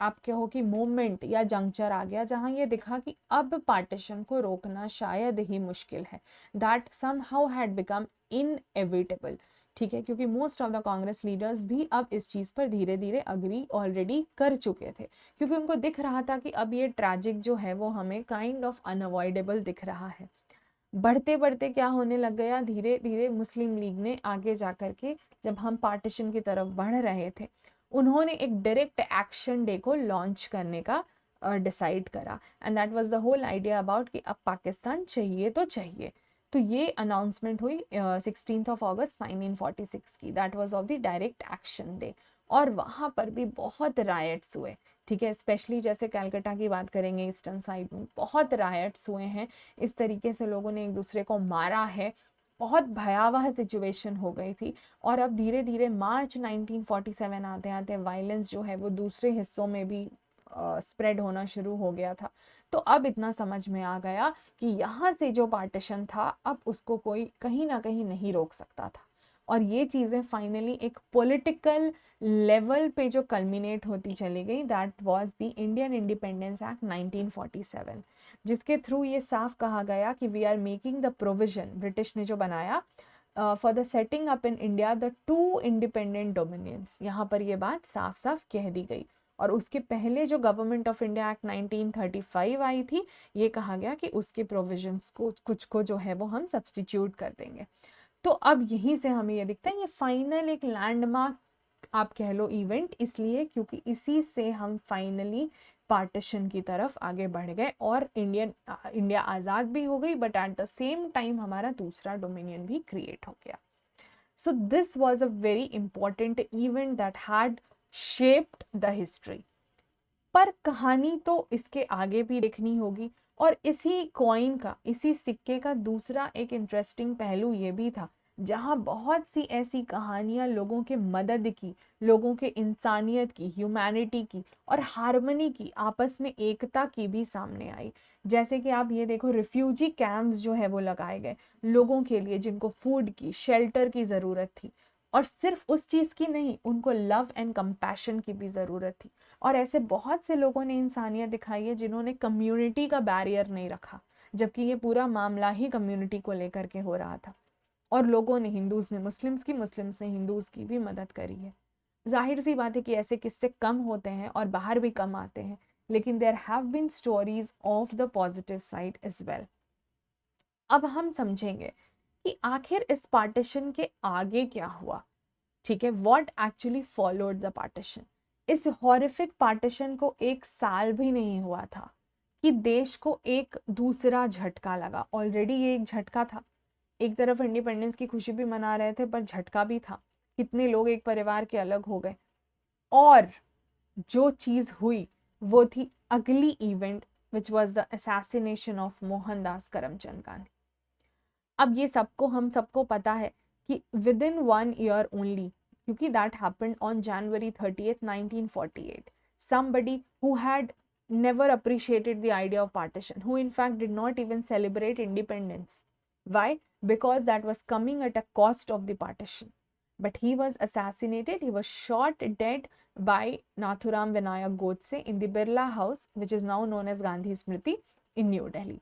आप कहो कि मोमेंट या जंक्चर आ गया जहां ये दिखा कि अब पार्टीशन को रोकना शायद ही मुश्किल है, that somehow had become inevitable. ठीक है, क्योंकि most of the Congress leaders भी अब इस चीज पर धीरे धीरे अग्री ऑलरेडी कर चुके थे, क्योंकि उनको दिख रहा था कि अब ये ट्रैजिक जो है वो हमें काइंड ऑफ अनअवॉइडेबल दिख रहा है। बढ़ते बढ़ते क्या होने लग गया, धीरे धीरे मुस्लिम लीग ने आगे जाकर के, जब हम पार्टीशन की तरफ बढ़ रहे थे, उन्होंने एक डायरेक्ट एक्शन डे को लॉन्च करने का डिसाइड करा। And that was the whole idea about कि अब पाकिस्तान चाहिए तो चाहिए। तो ये अनाउंसमेंट हुई 16 अगस्त 1946 की, that was of the direct action day. और वहाँ पर भी बहुत रायट्स हुए। ठीक है, स्पेशली जैसे कलकत्ता की बात करेंगे, ईस्टर्न साइड में बहुत रायट्स हुए हैं। इस तरीके से लोगों ने एक दूसरे को मारा है, बहुत भयावह सिचुएशन हो गई थी। और अब धीरे धीरे मार्च 1947 आते आते वायलेंस जो है वो दूसरे हिस्सों में भी स्प्रेड होना शुरू हो गया था। तो अब इतना समझ में आ गया कि यहाँ से जो पार्टीशन था अब उसको कोई कहीं ना कहीं नहीं रोक सकता था। और ये चीज़ें फाइनली एक पॉलिटिकल लेवल पे जो कल्मिनेट होती चली गई, that was the Indian independence act 1947, जिसके थ्रू ये साफ कहा गया कि we are making the provision, British ने जो बनाया, for the setting up in India the 2 independent dominions. यहाँ पर ये बात साफ साफ कह दी गई। और उसके पहले जो गवर्नमेंट ऑफ इंडिया एक्ट 1935 आई थी, ये कहा गया कि उसके प्रोविजंस को कुछ को जो है वो हम सब्सटीट्यूट कर देंगे। तो अब यहीं से हमें ये दिखता है, ये फाइनल एक लैंडमार्क आप कह लो इवेंट, इसलिए क्योंकि इसी से हम फाइनली पार्टीशन की तरफ आगे बढ़ गए और इंडिया आज़ाद भी हो गई, but at the same time हमारा दूसरा डोमिनियन भी क्रिएट हो गया। So this was a very important event that had shaped the history. पर कहानी तो इसके आगे भी देखनी होगी। और इसी कॉइन का, इसी सिक्के का दूसरा एक इंटरेस्टिंग पहलू ये भी था, जहां बहुत सी ऐसी कहानियां लोगों के मदद की, लोगों के इंसानियत की, ह्यूमैनिटी की और हार्मनी की, आपस में एकता की भी सामने आई। जैसे कि आप ये देखो, रिफ्यूजी कैंप्स जो है वो लगाए गए लोगों के लिए जिनको फूड की, शेल्टर की ज़रूरत थी। और सिर्फ उस चीज़ की नहीं, उनको लव एंड कंपैशन की भी ज़रूरत थी। और ऐसे बहुत से लोगों ने इंसानियत दिखाई है जिन्होंने कम्युनिटी का बैरियर नहीं रखा, जबकि ये पूरा मामला ही कम्युनिटी को लेकर के हो रहा था। और लोगों ने, हिंदूज ने मुस्लिम्स की, मुस्लिम्स ने हिंदूज की भी मदद करी है। जाहिर सी बात है कि ऐसे किस्से कम होते हैं और बाहर भी कम आते हैं, लेकिन there have been stories of the positive side as well. अब हम समझेंगे कि आखिर इस पार्टीशन के आगे क्या हुआ। ठीक है, what actually followed the partition. इस हॉरिफिक पार्टीशन को 1 साल भी नहीं हुआ था कि देश को एक दूसरा झटका लगा। ऑलरेडी ये एक झटका था, एक तरफ इंडिपेंडेंस की खुशी भी मना रहे थे, पर झटका भी था, कितने लोग एक परिवार के अलग हो गए। और जो चीज हुई वो थी अगली event, which was the assassination of Mohandas Karamchand Gandhi. अब ये हम सबको पता है कि विद इन 1 ईयर ओनली, क्योंकि that happened on January 30th 1948, somebody who had never appreciated the idea of partition, who in fact did not even celebrate independence. Why? Because that was coming at a cost of the partition. But he was assassinated, he was shot dead by Nathuram Vinayak Godse in the Birla House, which is now known as Gandhi Smriti in New Delhi.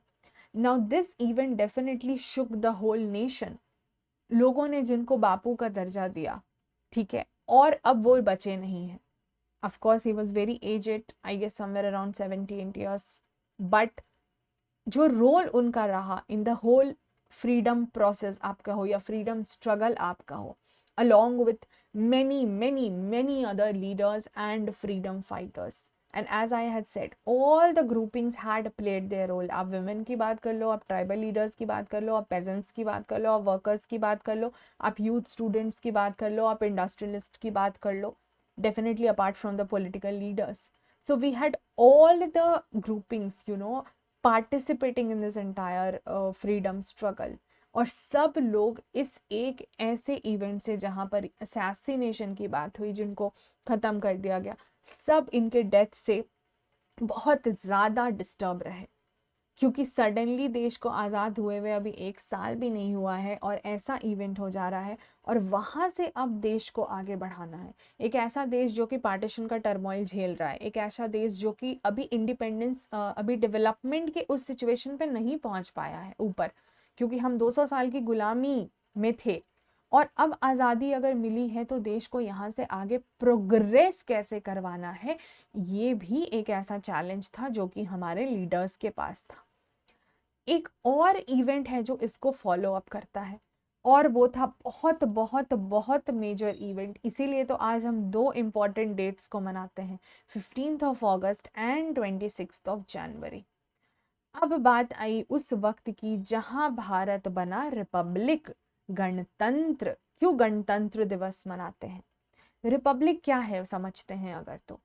Now this event definitely shook the whole nation. लोगों ने जिनको बापू का दर्जा दिया, ठीक है, और अब वो बचे नहीं हैं। Of course he was very aged, I guess somewhere around 78 years, but जो रोल उनका रहा in the whole freedom process आप कहो या फ्रीडम स्ट्रगल आप कहो, along with many other leaders and freedom fighters. And as I had said, all the groupings had played their role. आप women की बात कर लो, आप tribal leaders की बात कर लो, आप peasants की बात कर लो, आप workers की बात कर लो, आप youth students की बात कर लो, आप industrialist की बात कर लो, definitely apart from the political leaders. So we had all the groupings, participating in this entire freedom struggle. और सब लोग इस एक ऐसे इवेंट से, जहाँ पर असैसिनेशन की बात हुई, जिनको ख़त्म कर दिया गया, सब इनके डेथ से बहुत ज़्यादा डिस्टर्ब रहे, क्योंकि सडनली देश को आज़ाद हुए हुए अभी 1 साल भी नहीं हुआ है और ऐसा इवेंट हो जा रहा है, और वहाँ से अब देश को आगे बढ़ाना है। एक ऐसा देश जो कि पार्टीशन का टर्मोइल झेल रहा है, एक ऐसा देश जो कि अभी इंडिपेंडेंस, अभी डेवलपमेंट के उस सिचुएशन पे नहीं पहुँच पाया है ऊपर, क्योंकि हम 200 साल की गुलामी में थे, और अब आज़ादी अगर मिली है तो देश को यहाँ से आगे प्रोग्रेस कैसे करवाना है, ये भी एक ऐसा चैलेंज था जो कि हमारे लीडर्स के पास था। एक और इवेंट है जो इसको फॉलो अप करता है, और वो था बहुत बहुत बहुत मेजर इवेंट। इसीलिए तो आज हम 2 इम्पॉर्टेंट डेट्स को मनाते हैं, 15th of August and 26th of January. अब बात आई उस वक्त की जहां भारत बना रिपब्लिक, गणतंत्र। क्यों गणतंत्र दिवस मनाते हैं? रिपब्लिक क्या है समझते हैं अगर तो।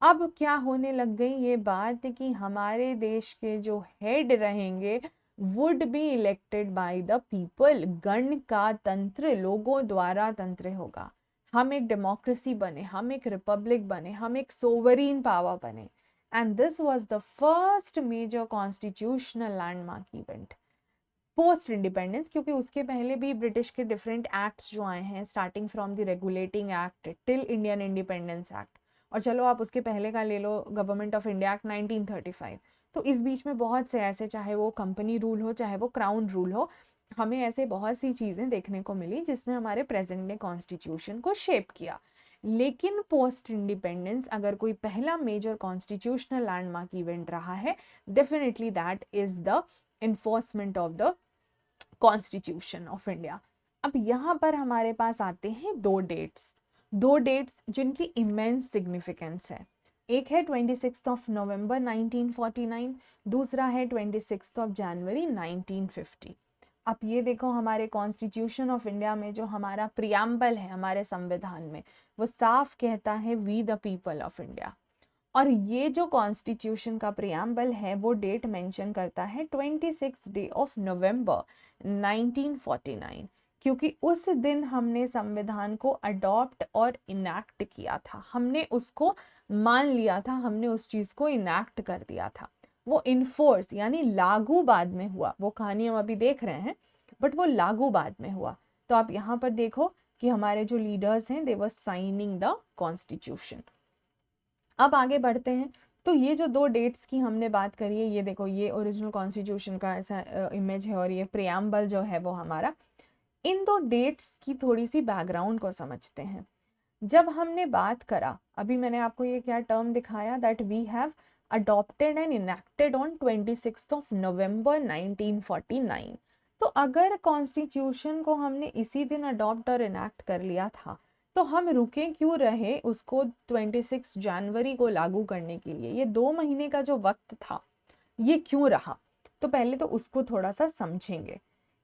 अब क्या होने लग गई ये बात कि हमारे देश के जो हेड रहेंगे would be elected by the people. गण का तंत्र, लोगों द्वारा तंत्र होगा। हम एक डेमोक्रेसी बने, हम एक रिपब्लिक बने, हम एक सोवरीन पावर बने। And this was the first major constitutional landmark event post independence, क्योंकि उसके पहले भी ब्रिटिश के डिफरेंट एक्ट्स जो आए हैं, starting from the regulating act till Indian independence act, और चलो आप उसके पहले का ले लो, गवर्नमेंट ऑफ इंडिया एक्ट 1935। तो इस बीच में बहुत से ऐसे, चाहे वो कंपनी रूल हो, चाहे वो क्राउन रूल हो, हमें ऐसे बहुत सी चीज़ें देखने को मिली जिसने हमारे प्रेजेंट डे कॉन्स्टिट्यूशन को शेप किया। लेकिन पोस्ट इंडिपेंडेंस अगर कोई पहला मेजर कॉन्स्टिट्यूशनल लैंडमार्क इवेंट रहा है, definitely that is the enforcement of the constitution of India. अब यहाँ पर हमारे पास आते हैं 2 डेट्स जिनकी इमेंस सिग्निफिकेंस है। एक है 26 ऑफ नवंबर 1949, दूसरा है 26 ऑफ जनवरी 1950। अब ये देखो, हमारे कॉन्स्टिट्यूशन ऑफ इंडिया में जो हमारा प्रियम्बल है हमारे संविधान में, वो साफ कहता है we the people of India. और ये जो कॉन्स्टिट्यूशन का प्रियम्बल है वो डेट मेंशन करता है 26 डे ऑफ नवंबर 1949, क्योंकि उस दिन हमने संविधान को अडॉप्ट और इनैक्ट किया था, हमने उसको मान लिया था, हमने उस चीज़ को इनैक्ट कर दिया था। वो इन्फोर्स यानी लागू बाद में हुआ, वो कहानी हम अभी देख रहे हैं, बट वो लागू बाद में हुआ। तो आप यहाँ पर देखो कि हमारे जो लीडर्स हैं, they were signing the constitution. अब आगे बढ़ते हैं। तो ये जो 2 डेट्स की हमने बात करी है, ये देखो, ये ओरिजिनल कॉन्स्टिट्यूशन का ऐसा इमेज है, और ये प्रियम्बल जो है वो हमारा। इन 2 डेट्स की थोड़ी सी बैकग्राउंड को समझते हैं। जब हमने बात करा, अभी मैंने आपको ये क्या टर्म दिखाया, that we have adopted and enacted on 26 of November 1949। तो अगर कॉन्स्टिट्यूशन को हमने इसी दिन अडॉप्ट और इनैक्ट कर लिया था, तो हम रुके क्यों रहे उसको 26 जनवरी को लागू करने के लिए? ये 2 महीने का जो वक्त था, ये क्यों रहा? तो पहले तो उसको थोड़ा सा समझेंगे।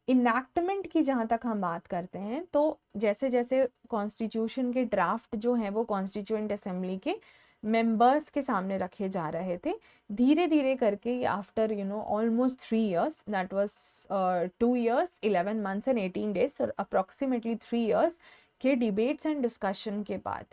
इनैक्टमेंट की जहाँ तक हम बात करते हैं, तो जैसे जैसे कॉन्स्टिट्यूशन के ड्राफ्ट जो हैं वो कॉन्स्टिट्यूएंट असेंबली के मेंबर्स के सामने रखे जा रहे थे, धीरे धीरे करके after almost 3 years, that was 2 years 11 months and 18 days, और अप्रॉक्सीमेटली 3 years के डिबेट्स एंड डिस्कशन के बाद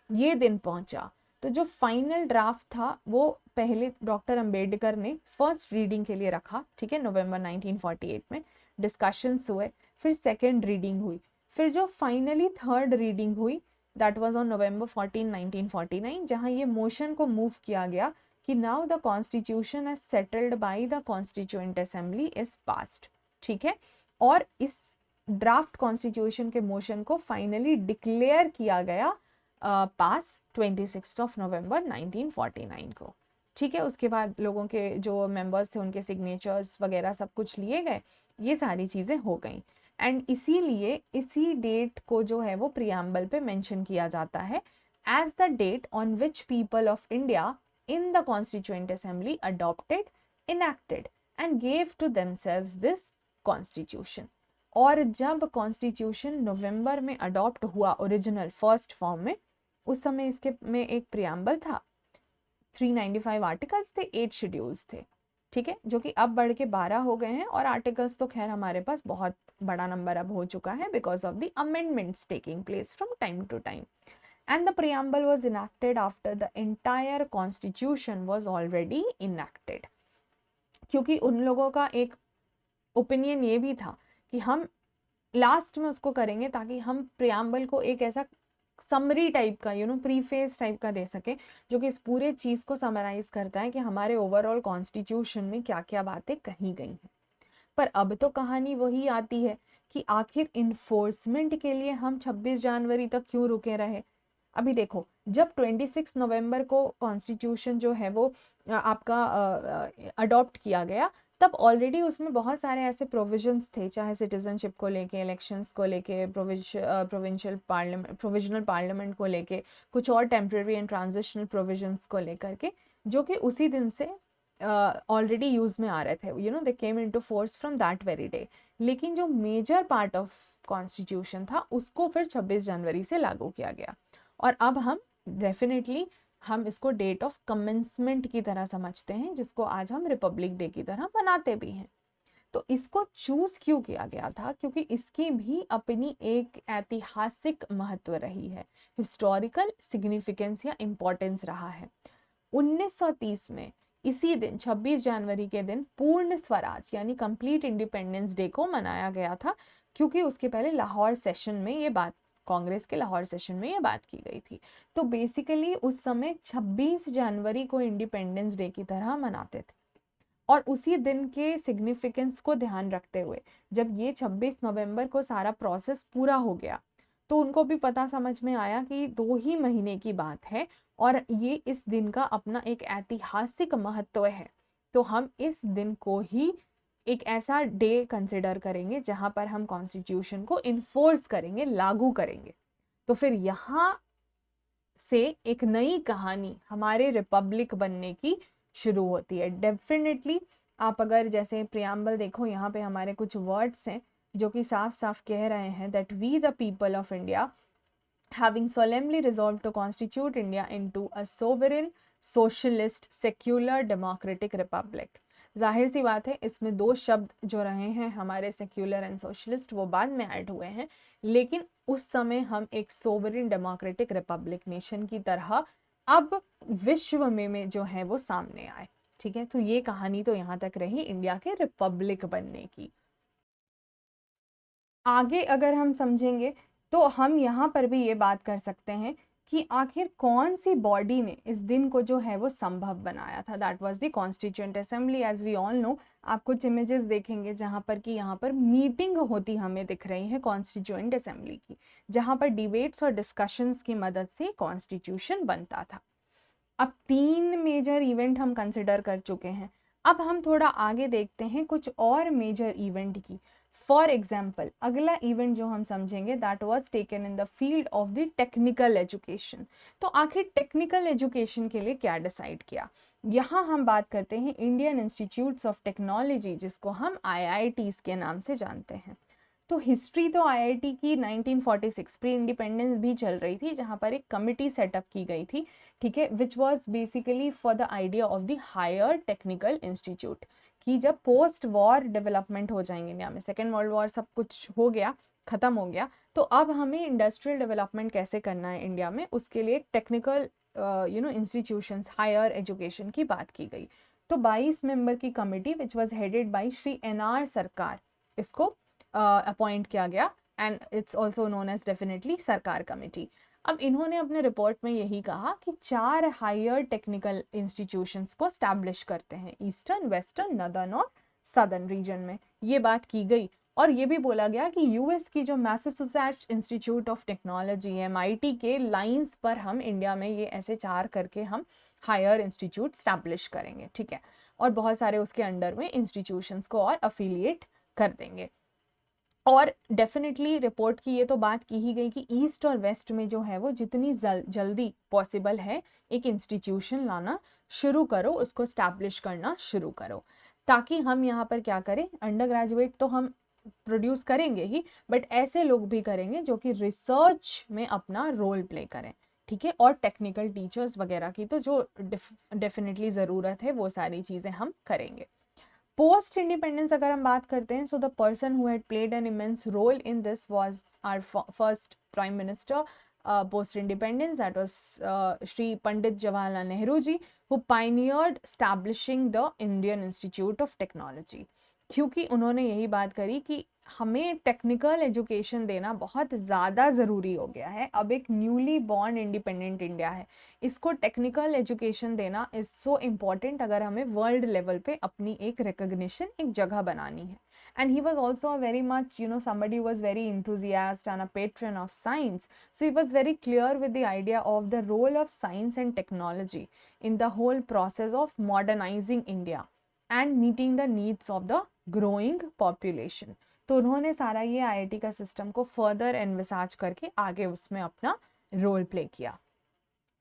ये दिन पहुंचा। तो जो फाइनल ड्राफ्ट था वो पहले डॉक्टर अंबेडकर ने फर्स्ट रीडिंग के लिए रखा, ठीक है, नवंबर 1948 में डिस्कशंस हुए, फिर सेकेंड रीडिंग हुई, फिर जो फाइनली थर्ड रीडिंग हुई दैट वाज ऑन नवंबर 14, 1949, जहां ये मोशन को मूव किया गया कि now the constitution as settled by the constituent assembly is passed, ठीक है। और इस ड्राफ्ट कॉन्स्टिट्यूशन के मोशन को फाइनली डिक्लेयर किया गया पास 26 ऑफ नवंबर 1949 को, ठीक है। उसके बाद लोगों के जो मेंबर्स थे उनके सिग्नेचर्स वगैरह सब कुछ लिए गए, ये सारी चीज़ें हो गई। एंड इसीलिए इसी डेट को जो है वो प्रियम्बल पे मेंशन किया जाता है as the date on which people of India in the constituent assembly adopted, enacted and gave to themselves this constitution. और जब कॉन्स्टिट्यूशन नवंबर में अडॉप्ट हुआ ओरिजिनल फर्स्ट फॉर्म में, उस समय इसके में एक प्रियम्बल था, 395 आर्टिकल्स थे, 8 शेड्यूल्स थे, ठीक है, जो कि अब बढ़ के 12 हो गए हैं। और आर्टिकल्स तो खैर हमारे पास बहुत बड़ा नंबर अब हो चुका है because of the amendments taking place from time to time. And the preamble was enacted after the entire constitution was already enacted। क्योंकि उन लोगों का एक ओपिनियन ये भी था कि हम लास्ट में उसको करेंगे ताकि हम प्रियम्बल को एक ऐसा समरी टाइप का प्रीफेस टाइप का दे सके जो कि इस पूरे चीज को समराइज करता है कि हमारे ओवरऑल कॉन्स्टिट्यूशन में क्या क्या बातें कही गई हैं। पर अब तो कहानी वही आती है कि आखिर इन्फोर्समेंट के लिए हम 26 जनवरी तक क्यों रुके रहे। अभी देखो, जब 26 नवंबर को कॉन्स्टिट्यूशन जो है वो आपका अडॉप्ट किया गया, तब ऑलरेडी उसमें बहुत सारे ऐसे प्रोविजंस थे, चाहे सिटीजनशिप को लेके, इलेक्शंस को लेके, प्रोविंशियल पार्लियामेंट, प्रोविजनल पार्लियामेंट को लेके, कुछ और टेम्पररी एंड ट्रांजिशनल प्रोविजंस को लेकर के, जो कि उसी दिन से ऑलरेडी यूज में आ रहे थे, they came into force from that very day. लेकिन जो मेजर पार्ट ऑफ कॉन्स्टिट्यूशन था उसको फिर 26 जनवरी से लागू किया गया। और अब हम डेफिनेटली हम इसको डेट ऑफ कमेंसमेंट की तरह समझते हैं, जिसको आज हम रिपब्लिक डे की तरह मनाते भी हैं। तो इसको चूज क्यों किया गया था? क्योंकि इसकी भी अपनी एक ऐतिहासिक महत्व रही है, हिस्टोरिकल सिग्निफिकेंस या इम्पोर्टेंस रहा है। 1930 में इसी दिन 26 जनवरी के दिन पूर्ण स्वराज यानी कंप्लीट इंडिपेंडेंस डे को मनाया गया था, क्योंकि उसके पहले लाहौर सेशन में ये बात, कांग्रेस के लाहौर सेशन में ये बात की गई थी। तो बेसिकली उस समय 26 जनवरी को इंडिपेंडेंस डे की तरह मनाते थे। और उसी दिन के सिग्निफिकेंस को ध्यान रखते हुए जब ये 26 नवंबर को सारा प्रोसेस पूरा हो गया, तो उनको भी पता समझ में आया कि 2 ही महीने की बात है और ये इस दिन का अपना एक ऐतिहासिक महत्व है। तो हम इस दिन को ही एक ऐसा डे कंसिडर करेंगे जहां पर हम कॉन्स्टिट्यूशन को इन्फोर्स करेंगे, लागू करेंगे। तो फिर यहाँ से एक नई कहानी हमारे रिपब्लिक बनने की शुरू होती है। डेफिनेटली आप अगर जैसे प्रियम्बल देखो, यहाँ पे हमारे कुछ वर्ड्स हैं जो कि साफ साफ कह रहे हैं that we the people of India having solemnly resolved to constitute India into a sovereign, socialist, secular, democratic republic। जाहिर सी बात है इसमें 2 शब्द जो रहे हैं हमारे सेक्युलर एंड सोशलिस्ट वो बाद में ऐड हुए हैं, लेकिन उस समय हम एक सोवरेन डेमोक्रेटिक रिपब्लिक नेशन की तरह अब विश्व में जो है वो सामने आए। ठीक है, तो ये कहानी तो यहाँ तक रही इंडिया के रिपब्लिक बनने की। आगे अगर हम समझेंगे तो हम यहाँ पर भी ये बात कर सकते हैं कि आखिर कौन सी बॉडी ने इस दिन को जो है वो संभव बनाया था। That was the constituent assembly. As we all know, आप कुछ इमेजेस देखेंगे जहाँ पर कि यहाँ पर मीटिंग होती हमें दिख रही है कॉन्स्टिट्यूएंट असेंबली की, जहाँ पर डिबेट्स और डिस्कशंस की मदद से कॉन्स्टिट्यूशन बनता था। अब 3 मेजर इवेंट हम कंसिडर कर चुके हैं। अब हम थोड़ा आगे देखते हैं कुछ और मेजर इवेंट की। फॉर एग्जाम्पल, अगला इवेंट जो हम समझेंगे that was taken in the field of the technical education. तो आखिर टेक्निकल एजुकेशन के लिए क्या डिसाइड किया? यहाँ हम बात करते हैं इंडियन इंस्टीट्यूट्स ऑफ टेक्नोलॉजी, जिसको हम IITs के नाम से जानते हैं। तो हिस्ट्री तो IIT की 1946 प्री इंडिपेंडेंस भी चल रही थी, जहाँ पर एक कमिटी सेटअप की गई थी, ठीक है, which was basically for the idea of the higher technical institute, कि जब पोस्ट वॉर डेवलपमेंट हो जाएंगे इंडिया में, सेकेंड वर्ल्ड वॉर सब कुछ हो गया, खत्म हो गया, तो अब हमें इंडस्ट्रियल डेवलपमेंट कैसे करना है इंडिया में, उसके लिए टेक्निकल इंस्टीट्यूशंस, हायर एजुकेशन की बात की गई। तो 22 मेंबर की committee which was headed by Shri NR Sarkar, इसको अपॉइंट किया गया and it's also known as definitely Sarkar committee. अब इन्होंने अपने रिपोर्ट में यही कहा कि 4 हायर टेक्निकल इंस्टीट्यूशंस को स्टैब्लिश करते हैं ईस्टर्न, वेस्टर्न, नॉर्दर्न और सदर्न रीजन में, ये बात की गई। और ये भी बोला गया कि US की जो Massachusetts institute of technology MIT के लाइंस पर हम इंडिया में ये ऐसे 4 करके हम हायर इंस्टीट्यूट स्टैब्लिश करेंगे, ठीक है, और बहुत सारे उसके अंडर में इंस्टीट्यूशंस को और अफिलिएट कर देंगे। और डेफिनेटली रिपोर्ट की ये तो बात की ही गई कि ईस्ट और वेस्ट में जो है वो जितनी जल्दी पॉसिबल है एक इंस्टीट्यूशन लाना शुरू करो, उसको स्टैब्लिश करना शुरू करो, ताकि हम यहाँ पर क्या करें, अंडर ग्रेजुएट तो हम प्रोड्यूस करेंगे ही, बट ऐसे लोग भी करेंगे जो कि रिसर्च में अपना रोल प्ले करें, ठीक है। और टेक्निकल टीचर्स वगैरह की तो जो डेफिनेटली ज़रूरत है वो सारी चीज़ें हम करेंगे। पोस्ट इंडिपेंडेंस अगर हम बात करते हैं, so the person who had played an immense role in this was our first prime minister post independence, that was Shri Pandit Jawaharlal Nehru ji, who pioneered establishing the Indian Institute of Technology. क्योंकि उन्होंने यही बात करी कि हमें टेक्निकल एजुकेशन देना बहुत ज़्यादा ज़रूरी हो गया है, अब एक न्यूली बॉर्न इंडिपेंडेंट इंडिया है, इसको टेक्निकल एजुकेशन देना इज सो इम्पॉर्टेंट अगर हमें वर्ल्ड लेवल पे अपनी एक रिकग्निशन, एक जगह बनानी है। And he was also very much somebody who was very enthusiast and a patron of science, so he was very clear with the idea of the role of science and technology in the whole process of modernizing India and meeting the needs of the growing population। तो उन्होंने सारा ये IIT का system को further envisaged करके आगे उसमें अपना रोल प्ले किया।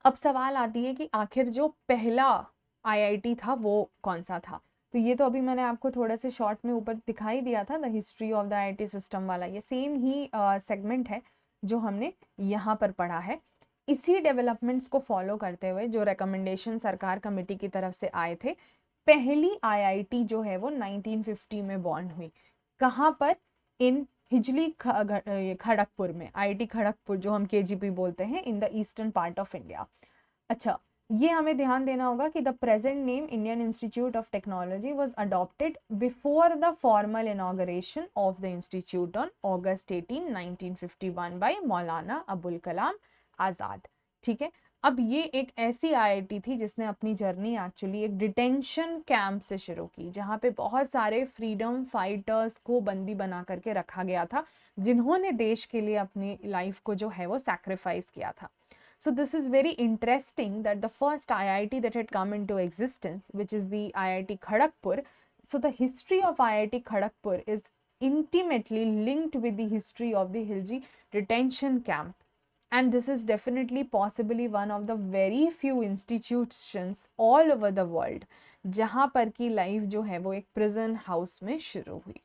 अब सवाल आती है कि आखिर जो पहला आईआईटी था वो कौन सा था। तो ये तो अभी मैंने आपको थोड़ा से शॉर्ट में ऊपर दिखाई दिया था, the history of the IIT system वाला, ये सेम ही सेगमेंट है जो हमने यहाँ पर पढ़ा है। इसी डेवलपमेंट्स को फॉलो करते हुए जो रिकमेंडेशन सरकार कमेटी की तरफ से आए थे, पहली आईआईटी जो है वो 1950 में बॉर्न हुई। कहाँ पर? इन हिजली खड़गपुर में, आईआईटी खड़गपुर जो हम केजीपी बोलते हैं, in the eastern part of India. अच्छा, ये हमें ध्यान देना होगा कि the present name Indian Institute of Technology was adopted before the formal inauguration of the institute on August 18, 1951 by Maulana Abul Kalam Azad, ठीक है। अब ये एक ऐसी आईआईटी थी जिसने अपनी जर्नी एक्चुअली एक डिटेंशन कैंप से शुरू की, जहाँ पे बहुत सारे फ्रीडम फाइटर्स को बंदी बना करके रखा गया था, जिन्होंने देश के लिए अपनी लाइफ को जो है वो सैक्रिफाइस किया था। So this is very interesting that the first IIT that had come into existence, which is the IIT Kharagpur, so the history of IIT Kharagpur is intimately linked with the history of the Hilji detention camp. And this is definitely possibly one of the very few institutions all over the world जहाँ पर की life जो है वो एक prison house में शुरू हुई।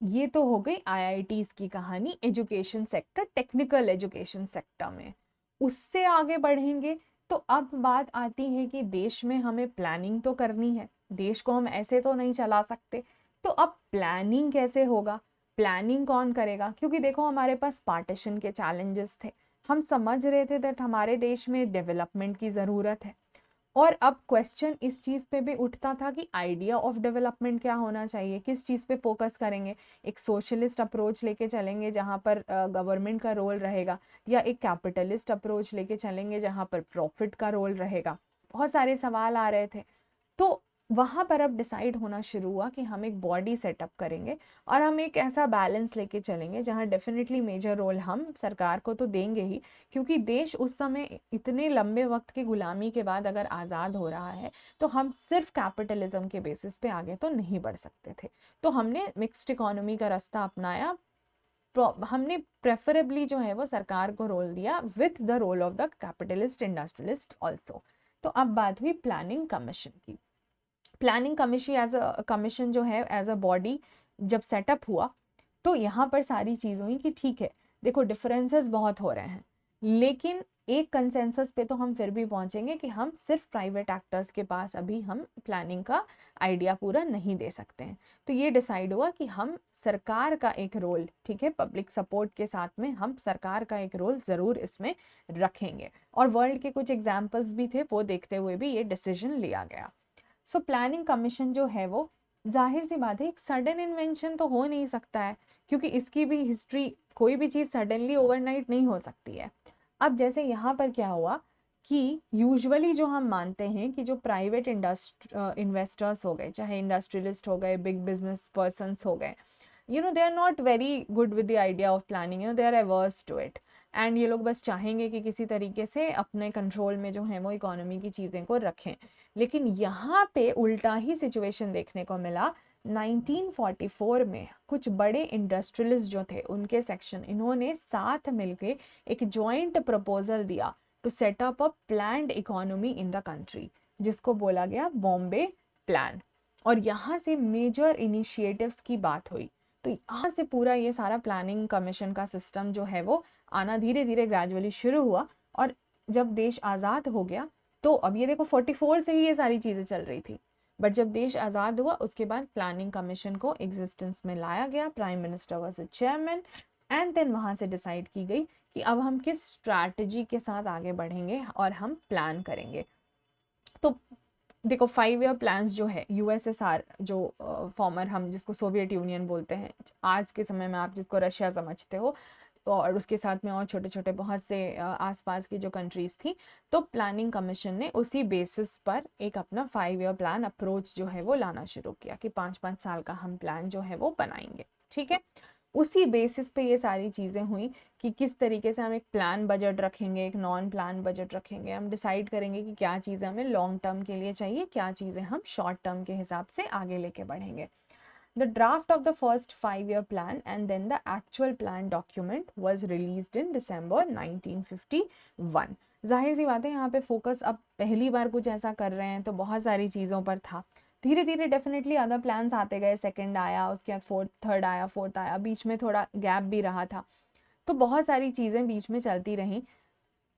ये तो हो गई आईआईटीज़ की कहानी education sector, technical education sector में। उससे आगे बढ़ेंगे तो अब बात आती है कि देश में हमें प्लानिंग तो करनी है, देश को हम ऐसे तो नहीं चला सकते, तो अब प्लानिंग कैसे होगा, प्लानिंग कौन करेगा? क्योंकि देखो हमारे पास पार्टीशन के चैलेंजेस थे, हम समझ रहे थे दैट हमारे देश में डेवलपमेंट की ज़रूरत है, और अब क्वेश्चन इस चीज़ पे भी उठता था कि आइडिया ऑफ डेवलपमेंट क्या होना चाहिए, किस चीज़ पे फोकस करेंगे, एक सोशलिस्ट अप्रोच लेके चलेंगे जहाँ पर गवर्नमेंट का रोल रहेगा, या एक कैपिटलिस्ट अप्रोच लेके चलेंगे जहाँ पर प्रॉफिट का रोल रहेगा। बहुत सारे सवाल आ रहे थे। तो वहाँ पर अब डिसाइड होना शुरू हुआ कि हम एक बॉडी सेटअप करेंगे और हम एक ऐसा बैलेंस लेके चलेंगे जहाँ डेफिनेटली मेजर रोल हम सरकार को तो देंगे ही, क्योंकि देश उस समय इतने लंबे वक्त की गुलामी के बाद अगर आज़ाद हो रहा है तो हम सिर्फ कैपिटलिज्म के बेसिस पे आगे तो नहीं बढ़ सकते थे। तो हमने मिक्स्ड इकोनॉमी का रास्ता अपनाया, हमने प्रेफरेबली जो है वो सरकार को रोल दिया with the role of the capitalist industrialist also. तो अब बात हुई प्लानिंग कमीशन की। प्लानिंग कमीशन जो है एज अ बॉडी जब सेटअप हुआ तो यहाँ पर सारी चीज़ हुई कि ठीक है, देखो डिफरेंसेस बहुत हो रहे हैं, लेकिन एक कंसेंसस पे तो हम फिर भी पहुंचेंगे कि हम सिर्फ प्राइवेट एक्टर्स के पास अभी हम प्लानिंग का आइडिया पूरा नहीं दे सकते हैं। तो ये डिसाइड हुआ कि हम सरकार का एक रोल, ठीक है, पब्लिक सपोर्ट के साथ में हम सरकार का एक रोल ज़रूर इसमें रखेंगे, और वर्ल्ड के कुछ एग्जाम्पल्स भी थे, वो देखते हुए भी ये डिसीजन लिया गया। सो प्लानिंग कमीशन जो है वो जाहिर सी बात है एक सडन इन्वेंशन तो हो नहीं सकता है, क्योंकि इसकी भी हिस्ट्री, कोई भी चीज़ सडनली ओवरनाइट नहीं हो सकती है। अब जैसे यहाँ पर क्या हुआ कि यूजुअली जो हम मानते हैं कि जो प्राइवेट इन्वेस्टर्स हो गए, चाहे इंडस्ट्रियलिस्ट हो गए, बिग बिजनेस पर्सनस हो गए, they are not very good with the idea of planning, they are averse to it, and ये लोग बस चाहेंगे कि किसी तरीके से अपने कंट्रोल में जो है वो इकोनॉमी की चीज़ें को रखें। लेकिन यहाँ पे उल्टा ही सिचुएशन देखने को मिला 1944 में कुछ बड़े इंडस्ट्रियलिस्ट जो थे उनके सेक्शन, इन्होंने साथ मिलके एक जॉइंट प्रपोजल दिया to set up a planned economy in the country, जिसको बोला गया बॉम्बे प्लान। और यहाँ से मेजर इनिशिएटिव्स की बात हुई। तो यहाँ से पूरा ये सारा प्लानिंग कमीशन का सिस्टम जो है वो आना धीरे धीरे ग्रेजुअली शुरू हुआ। और जब देश आज़ाद हो गया तो अब ये देखो 44 से ही ये सारी चीज़ें चल रही थी, बट जब देश आज़ाद हुआ उसके बाद प्लानिंग कमीशन को एग्जिस्टेंस में लाया गया, prime minister was the chairman, and then वहाँ से डिसाइड की गई कि अब हम किस स्ट्रैटेजी के साथ आगे बढ़ेंगे और हम प्लान करेंगे। तो देखो 5 ईयर प्लान्स जो है यूएसएसआर, जो फॉर्मर हम जिसको सोवियत यूनियन बोलते हैं, आज के समय में आप जिसको रशिया समझते हो, और उसके साथ में और छोटे छोटे बहुत से आसपास की जो कंट्रीज थी, तो प्लानिंग कमीशन ने उसी बेसिस पर एक अपना 5 ईयर प्लान अप्रोच जो है वो लाना शुरू किया कि 5-5 साल का हम प्लान जो है वो बनाएंगे। ठीक है, उसी बेसिस पे ये सारी चीज़ें हुई कि किस तरीके से हम एक प्लान बजट रखेंगे, एक नॉन प्लान बजट रखेंगे, हम डिसाइड करेंगे कि क्या चीज़ें हमें लॉन्ग टर्म के लिए चाहिए, क्या चीज़ें हम शॉर्ट टर्म के हिसाब से आगे लेके बढ़ेंगे। The draft of the first 5 year plan and then the actual plan document was released in December 1951. जाहिर सी बात है यहाँ पे फोकस अब पहली बार कुछ ऐसा कर रहे हैं तो बहुत सारी चीज़ों पर था। धीरे धीरे डेफिनेटली अदर प्लान्स आते गए, सेकंड आया, उसके बाद फोर्थ, थर्ड आया, फोर्थ आया, बीच में थोड़ा गैप भी रहा था, तो बहुत सारी चीज़ें बीच में चलती रहीं,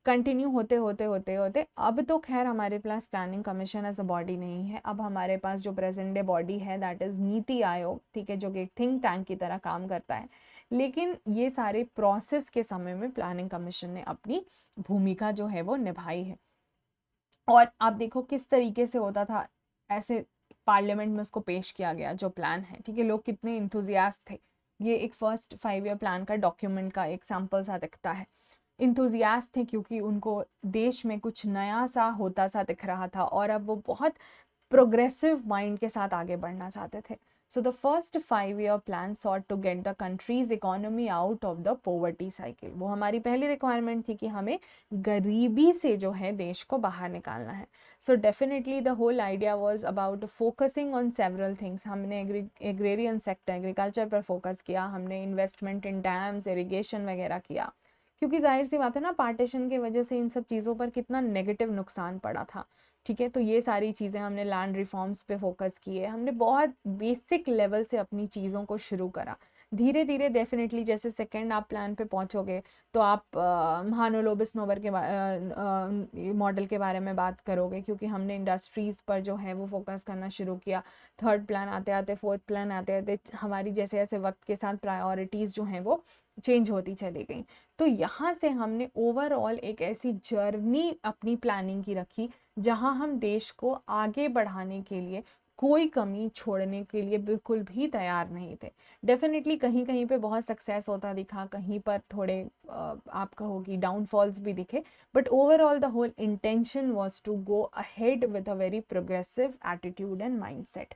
कंटिन्यू होते होते होते होते अब तो खैर हमारे पास planning commission as a body नहीं है। अब हमारे पास जो प्रेजेंट डे बॉडी है दैट इज़ नीति आयोग, ठीक है, जो कि एक थिंक टैंक की तरह काम करता है। लेकिन ये सारे प्रोसेस के समय में प्लानिंग कमीशन ने अपनी भूमिका जो है वो निभाई है। और आप देखो किस तरीके से होता था, ऐसे पार्लियामेंट में उसको पेश किया गया जो प्लान है, ठीक है, लोग कितने इंथुजियास्ट थे। ये एक फर्स्ट 5 ईयर प्लान का डॉक्यूमेंट का एक सैंपल सा दिखता है। इंथुजियास्ट थे क्योंकि उनको देश में कुछ नया सा होता सा दिख रहा था और अब वो बहुत प्रोग्रेसिव माइंड के साथ आगे बढ़ना चाहते थे। So the first 5 year plan sought to get the country's economy out of the poverty cycle. वो हमारी पहली रिक्वायरमेंट थी कि हमें गरीबी से जो है देश को बाहर निकालना है। So definitely the whole idea was about focusing on several things. हमने एग्रेरियन सेक्टर, एग्रीकल्चर पर फोकस किया, हमने इन्वेस्टमेंट इन डैम्स, इरिगेशन वगैरह किया, क्योंकि जाहिर सी बात है ना, पार्टीशन की वजह से इन सब चीज़ों पर कितना नेगेटिव नुकसान पड़ा था। ठीक है, तो ये सारी चीज़ें हमने लैंड रिफॉर्म्स पे फोकस किए, हमने बहुत बेसिक लेवल से अपनी चीज़ों को शुरू करा। धीरे धीरे डेफिनेटली जैसे सेकेंड आप प्लान पे पहुंचोगे तो आप महानुलोबिस नोबर के मॉडल के बारे में बात करोगे, क्योंकि हमने इंडस्ट्रीज़ पर जो है वो फोकस करना शुरू किया। थर्ड प्लान आते आते, फोर्थ प्लान आते आते हमारी जैसे जैसे वक्त के साथ प्रायोरिटीज़ जो हैं वो चेंज होती चली गई। तो यहाँ से हमने ओवरऑल एक ऐसी जर्नी अपनी प्लानिंग की रखी जहाँ हम देश को आगे बढ़ाने के लिए कोई कमी छोड़ने के लिए बिल्कुल भी तैयार नहीं थे। डेफिनेटली कहीं कहीं पे बहुत सक्सेस होता दिखा, कहीं पर थोड़े आप कहोगी डाउनफॉल्स भी दिखे, but overall the whole intention was to go ahead with a very progressive attitude and mindset.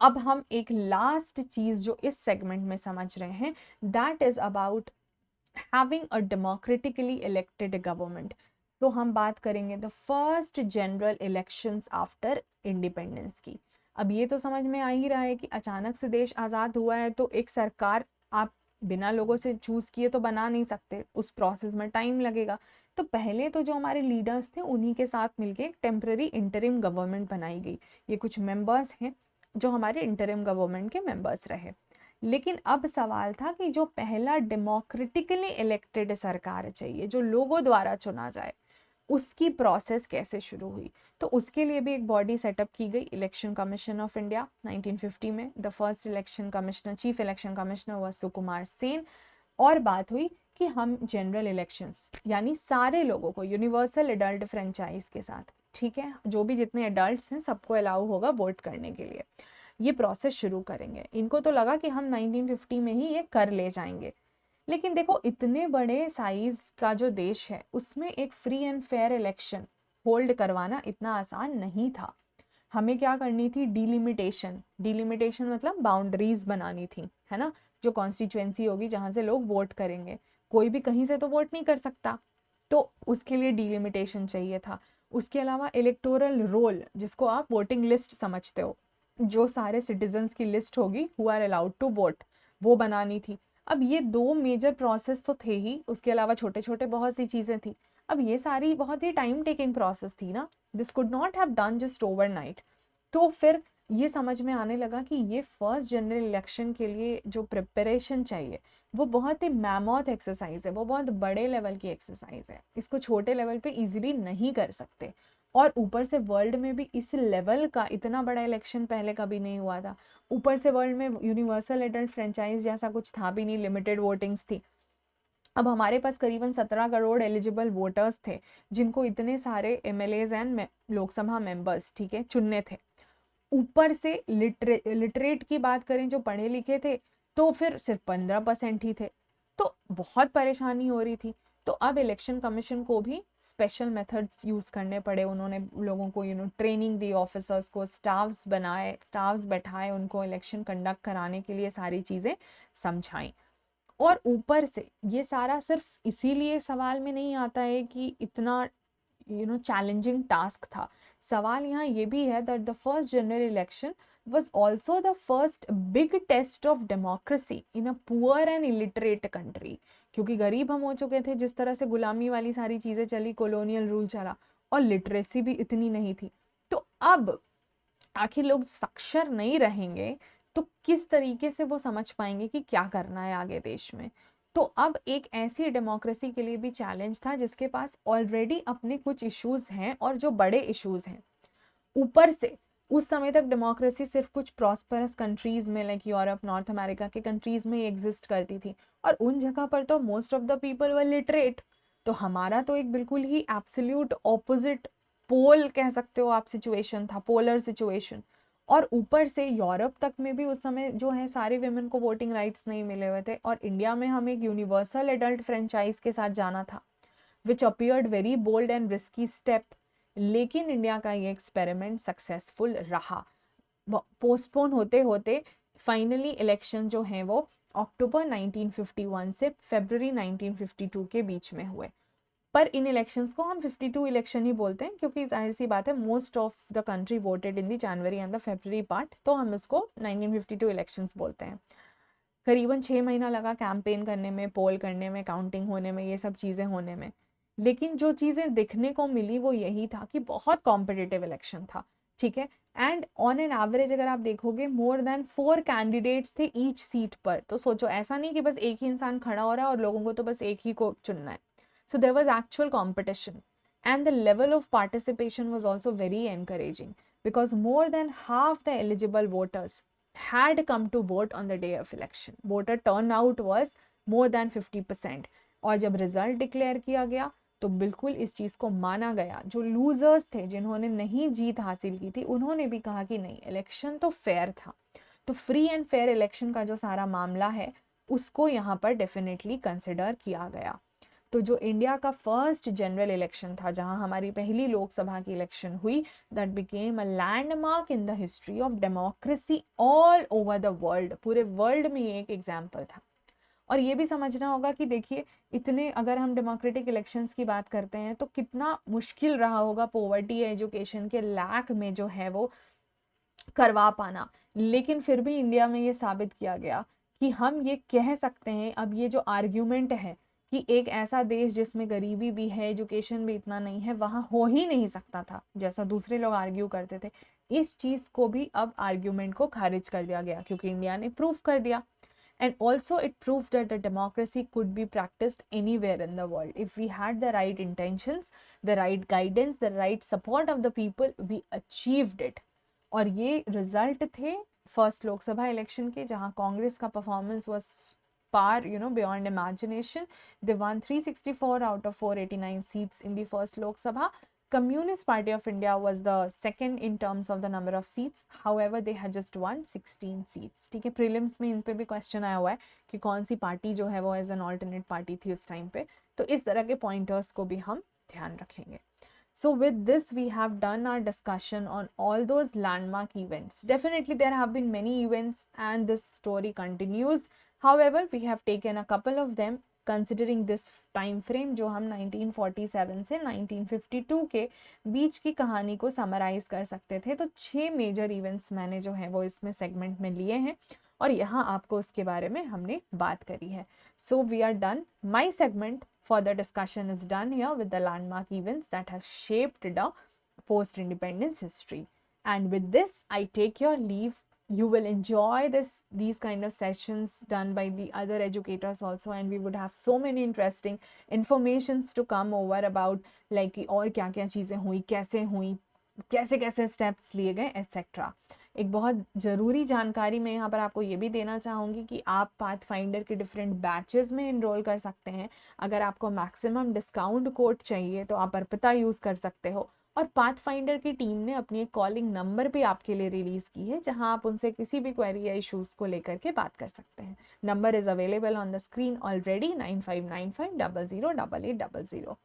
अब हम एक लास्ट चीज जो इस सेगमेंट में समझ रहे हैं, that is about having a democratically elected government. तो हम बात करेंगे the first general elections after independence की। अब ये तो समझ में आ ही रहा है कि अचानक से देश आज़ाद हुआ है तो एक सरकार आप बिना लोगों से चूज किए तो बना नहीं सकते, उस प्रोसेस में टाइम लगेगा। तो पहले तो जो हमारे लीडर्स थे उन्हीं के साथ मिलके एक टेम्पररी इंटरिम गवर्नमेंट बनाई गई। ये कुछ मेंबर्स हैं जो हमारे इंटरिम गवर्नमेंट के मेंबर्स रहे। लेकिन अब सवाल था कि जो पहला डेमोक्रेटिकली इलेक्टेड सरकार चाहिए, जो लोगों द्वारा चुना जाए, उसकी प्रोसेस कैसे शुरू हुई। तो उसके लिए भी एक बॉडी सेटअप की गई, इलेक्शन कमीशन ऑफ इंडिया 1950 में। The first election commissioner, chief election commissioner हुआ सुकुमार सेन। और बात हुई कि हम जनरल इलेक्शंस यानी सारे लोगों को यूनिवर्सल एडल्ट फ्रेंचाइज के साथ, ठीक है, जो भी जितने एडल्ट्स हैं सबको अलाउ होगा वोट करने के लिए, ये प्रोसेस शुरू करेंगे। इनको तो लगा कि हम 1950 में ही ये कर ले जाएंगे। लेकिन देखो इतने बड़े साइज का जो देश है उसमें एक free and fair election hold करवाना इतना आसान नहीं था। हमें क्या करनी थी, डिलिमिटेशन। डिलिमिटेशन मतलब बाउंड्रीज बनानी थी, है ना, जो कॉन्स्टिट्यूएंसी होगी जहाँ से लोग वोट करेंगे, कोई भी कहीं से तो वोट नहीं कर सकता, तो उसके लिए डिलिमिटेशन चाहिए था। उसके अलावा इलेक्टोरल रोल, जिसको आप वोटिंग लिस्ट समझते हो, जो सारे सिटीजन्स की लिस्ट होगी who are allowed to vote, वो बनानी थी। अब ये 2 मेजर प्रोसेस तो थे ही, उसके अलावा छोटे-छोटे बहुत सी चीज़ें थी। अब ये सारी बहुत ही टाइम टेकिंग प्रोसेस थी ना, this could not have done just overnight. तो फिर ये समझ में आने लगा कि ये फर्स्ट जनरल इलेक्शन के लिए जो प्रिपरेशन चाहिए वो बहुत ही मैमॉथ एक्सरसाइज है, वो बहुत बड़े लेवल की एक्सरसाइज है, इसको छोटे लेवल पे इजीली नहीं कर सकते। और ऊपर से वर्ल्ड में भी इस लेवल का इतना बड़ा इलेक्शन पहले कभी नहीं हुआ था। ऊपर से वर्ल्ड में यूनिवर्सल एडल्ट फ्रेंचाइज जैसा कुछ था भी नहीं, लिमिटेड वोटिंग्स थी। अब हमारे पास करीबन 17 करोड़ एलिजिबल वोटर्स थे जिनको इतने सारे एमएलएज एंड लोकसभा मेंबर्स, ठीक है, चुनने थे। ऊपर से लिटरेट की बात करें, जो पढ़े लिखे थे, तो फिर सिर्फ 15% ही थे। तो बहुत परेशानी हो रही थी। तो अब इलेक्शन कमीशन को भी स्पेशल मेथड्स यूज करने पड़े। उन्होंने लोगों को ट्रेनिंग दी, ऑफिसर्स को स्टाफ्स बनाए, स्टाफ्स बैठाए, उनको इलेक्शन कंडक्ट कराने के लिए सारी चीजें समझाई। और ऊपर से ये सारा सिर्फ इसीलिए सवाल में नहीं आता है कि इतना चैलेंजिंग टास्क था। सवाल यहाँ ये भी है that the first general election was also the first big test of democracy in a poor and illiterate country। क्योंकि गरीब हम हो चुके थे, जिस तरह से गुलामी वाली सारी चीजें चली, कॉलोनियल रूल चला, और लिटरेसी भी इतनी नहीं थी। तो अब आखिर लोग साक्षर नहीं रहेंगे तो किस तरीके से वो समझ पाएंगे कि क्या करना है आगे देश में। तो अब एक ऐसी डेमोक्रेसी के लिए भी चैलेंज था जिसके पास ऑलरेडी अपने कुछ इश्यूज हैं, और जो बड़े इश्यूज हैं। ऊपर से उस समय तक डेमोक्रेसी सिर्फ कुछ प्रॉस्परस कंट्रीज में, लाइक यूरोप, नॉर्थ अमेरिका के कंट्रीज में एग्जिस्ट करती थी, और उन जगह पर तो most of the people were literate. तो हमारा तो एक बिल्कुल ही एब्सोल्यूट ऑपोजिट पोल कह सकते हो आप सिचुएशन था, पोलर सिचुएशन। और ऊपर से यूरोप तक में भी उस समय जो है सारे विमेन को वोटिंग राइट्स नहीं मिले हुए थे, और इंडिया में हम एक यूनिवर्सल एडल्ट फ्रेंचाइज के साथ जाना था, which appeared very bold and risky step. लेकिन इंडिया का ये एक्सपेरिमेंट सक्सेसफुल रहा। पोस्टपोन होते होते फाइनली इलेक्शन जो है वो अक्टूबर 1951 से फरवरी 1952 के बीच में हुए। पर इन इलेक्शंस को हम 52 इलेक्शन ही बोलते हैं, क्योंकि जाहिर सी बात है most of the country voted in the January and the February part, तो हम इसको 1952 इलेक्शंस बोलते हैं। करीबन 6 महीना लगा कैंपेन करने में, पोल करने में, काउंटिंग होने में, ये सब चीज़ें होने में। लेकिन जो चीज़ें दिखने को मिली वो यही था कि बहुत कॉम्पिटिटिव इलेक्शन था, ठीक है। एंड ऑन एन एवरेज अगर आप देखोगे मोर देन 4 कैंडिडेट्स थे ईच सीट पर। तो सोचो, ऐसा नहीं कि बस एक ही इंसान खड़ा हो रहा है और लोगों को तो बस एक ही को चुनना है। So there was actual competition, and the level of participation was also very encouraging because more than half the eligible voters had come to vote on the day of election. Voter turnout was more than 50%। और जब result declare किया गया तो बिल्कुल इस चीज को माना गया। जो लूजर्स थे, जिन्होंने नहीं जीत हासिल की थी, उन्होंने भी कहा कि नहीं, इलेक्शन तो फेयर था। तो फ्री एंड फेयर इलेक्शन का जो सारा मामला है उसको यहाँ पर डेफिनेटली कंसिडर किया गया। तो जो इंडिया का फर्स्ट जनरल इलेक्शन था, जहां हमारी पहली लोकसभा की इलेक्शन हुई, that became a landmark in the history of democracy all over the world. पूरे वर्ल्ड में ये एक एग्जाम्पल था। और ये भी समझना होगा कि देखिए, इतने अगर हम डेमोक्रेटिक इलेक्शंस की बात करते हैं तो कितना मुश्किल रहा होगा पॉवर्टी एजुकेशन के लैक में जो है वो करवा पाना। लेकिन फिर भी इंडिया में ये साबित किया गया कि हम ये कह सकते हैं। अब ये जो आर्ग्यूमेंट है कि एक ऐसा देश जिसमें गरीबी भी है, एजुकेशन भी इतना नहीं है, वहां हो ही नहीं सकता था, जैसा दूसरे लोग आर्ग्यू करते थे, इस चीज को भी अब आर्ग्यूमेंट को खारिज कर दिया गया, क्योंकि इंडिया ने प्रूव कर दिया। And also it proved that the democracy could be practiced anywhere in the world if we had the right intentions, the right guidance, the right support of the people, we achieved it। और ये result थे first Lok Sabha election के, जहां कांग्रेस का performance was par beyond imagination। they won 364 out of 489 seats in the first Lok Sabha। Communist Party of India was the second in terms of the number of seats, however they had just won 16 seats। ठीक है, prelims में इन पे भी question आया हुआ है कि कौन सी पार्टी जो है वो एज एन ऑल्टरनेट पार्टी थी उस टाइम पे। तो इस तरह के पॉइंटर्स को भी हम ध्यान रखेंगे। So with this we have done our discussion on all those landmark events। Definitely there have been many events and this story continues, however we have taken a couple of them considering this time frame जो हम 1947 से 1952 के बीच की कहानी को summarise कर सकते थे। तो 6 मेजर इवेंट्स मैंने जो है वो इसमें सेगमेंट में लिए हैं और यहाँ आपको उसके बारे में हमने बात करी है। So we are done, my segment for the discussion is done here with the landmark events that have shaped the post-independence history. And with this, I take your leave. You will enjoy these kind of sessions done by the other educators also, and we would have so many interesting informations to come over about like और क्या क्या चीज़ें हुई, कैसे कैसे steps लिए गए etcetera. एक बहुत ज़रूरी जानकारी मैं यहाँ पर आपको ये भी देना चाहूँगी कि आप पाथ फाइंडर के डिफरेंट बैचेस में इनरोल कर सकते हैं। अगर आपको मैक्सिमम डिस्काउंट कोड चाहिए तो आप अर्पिता यूज़ कर सकते हो, और पाथ फाइंडर की टीम ने अपनी एक कॉलिंग नंबर भी आपके लिए रिलीज़ की है जहां आप उनसे किसी भी क्वेरी या इशूज़ को लेकर के बात कर सकते हैं। Number is available on the screen already, 9595008800।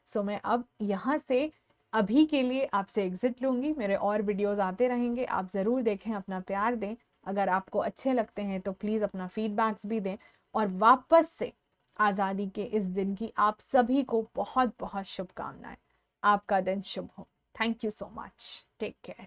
सो मैं अब यहाँ से अभी के लिए आपसे एग्जिट लूँगी। मेरे और वीडियोज़ आते रहेंगे, आप ज़रूर देखें, अपना प्यार दें। अगर आपको अच्छे लगते हैं तो प्लीज़ अपना फीडबैक्स भी दें, और वापस से आज़ादी के इस दिन की आप सभी को बहुत बहुत शुभकामनाएं। आपका दिन शुभ हो। Thank you so much. Take care.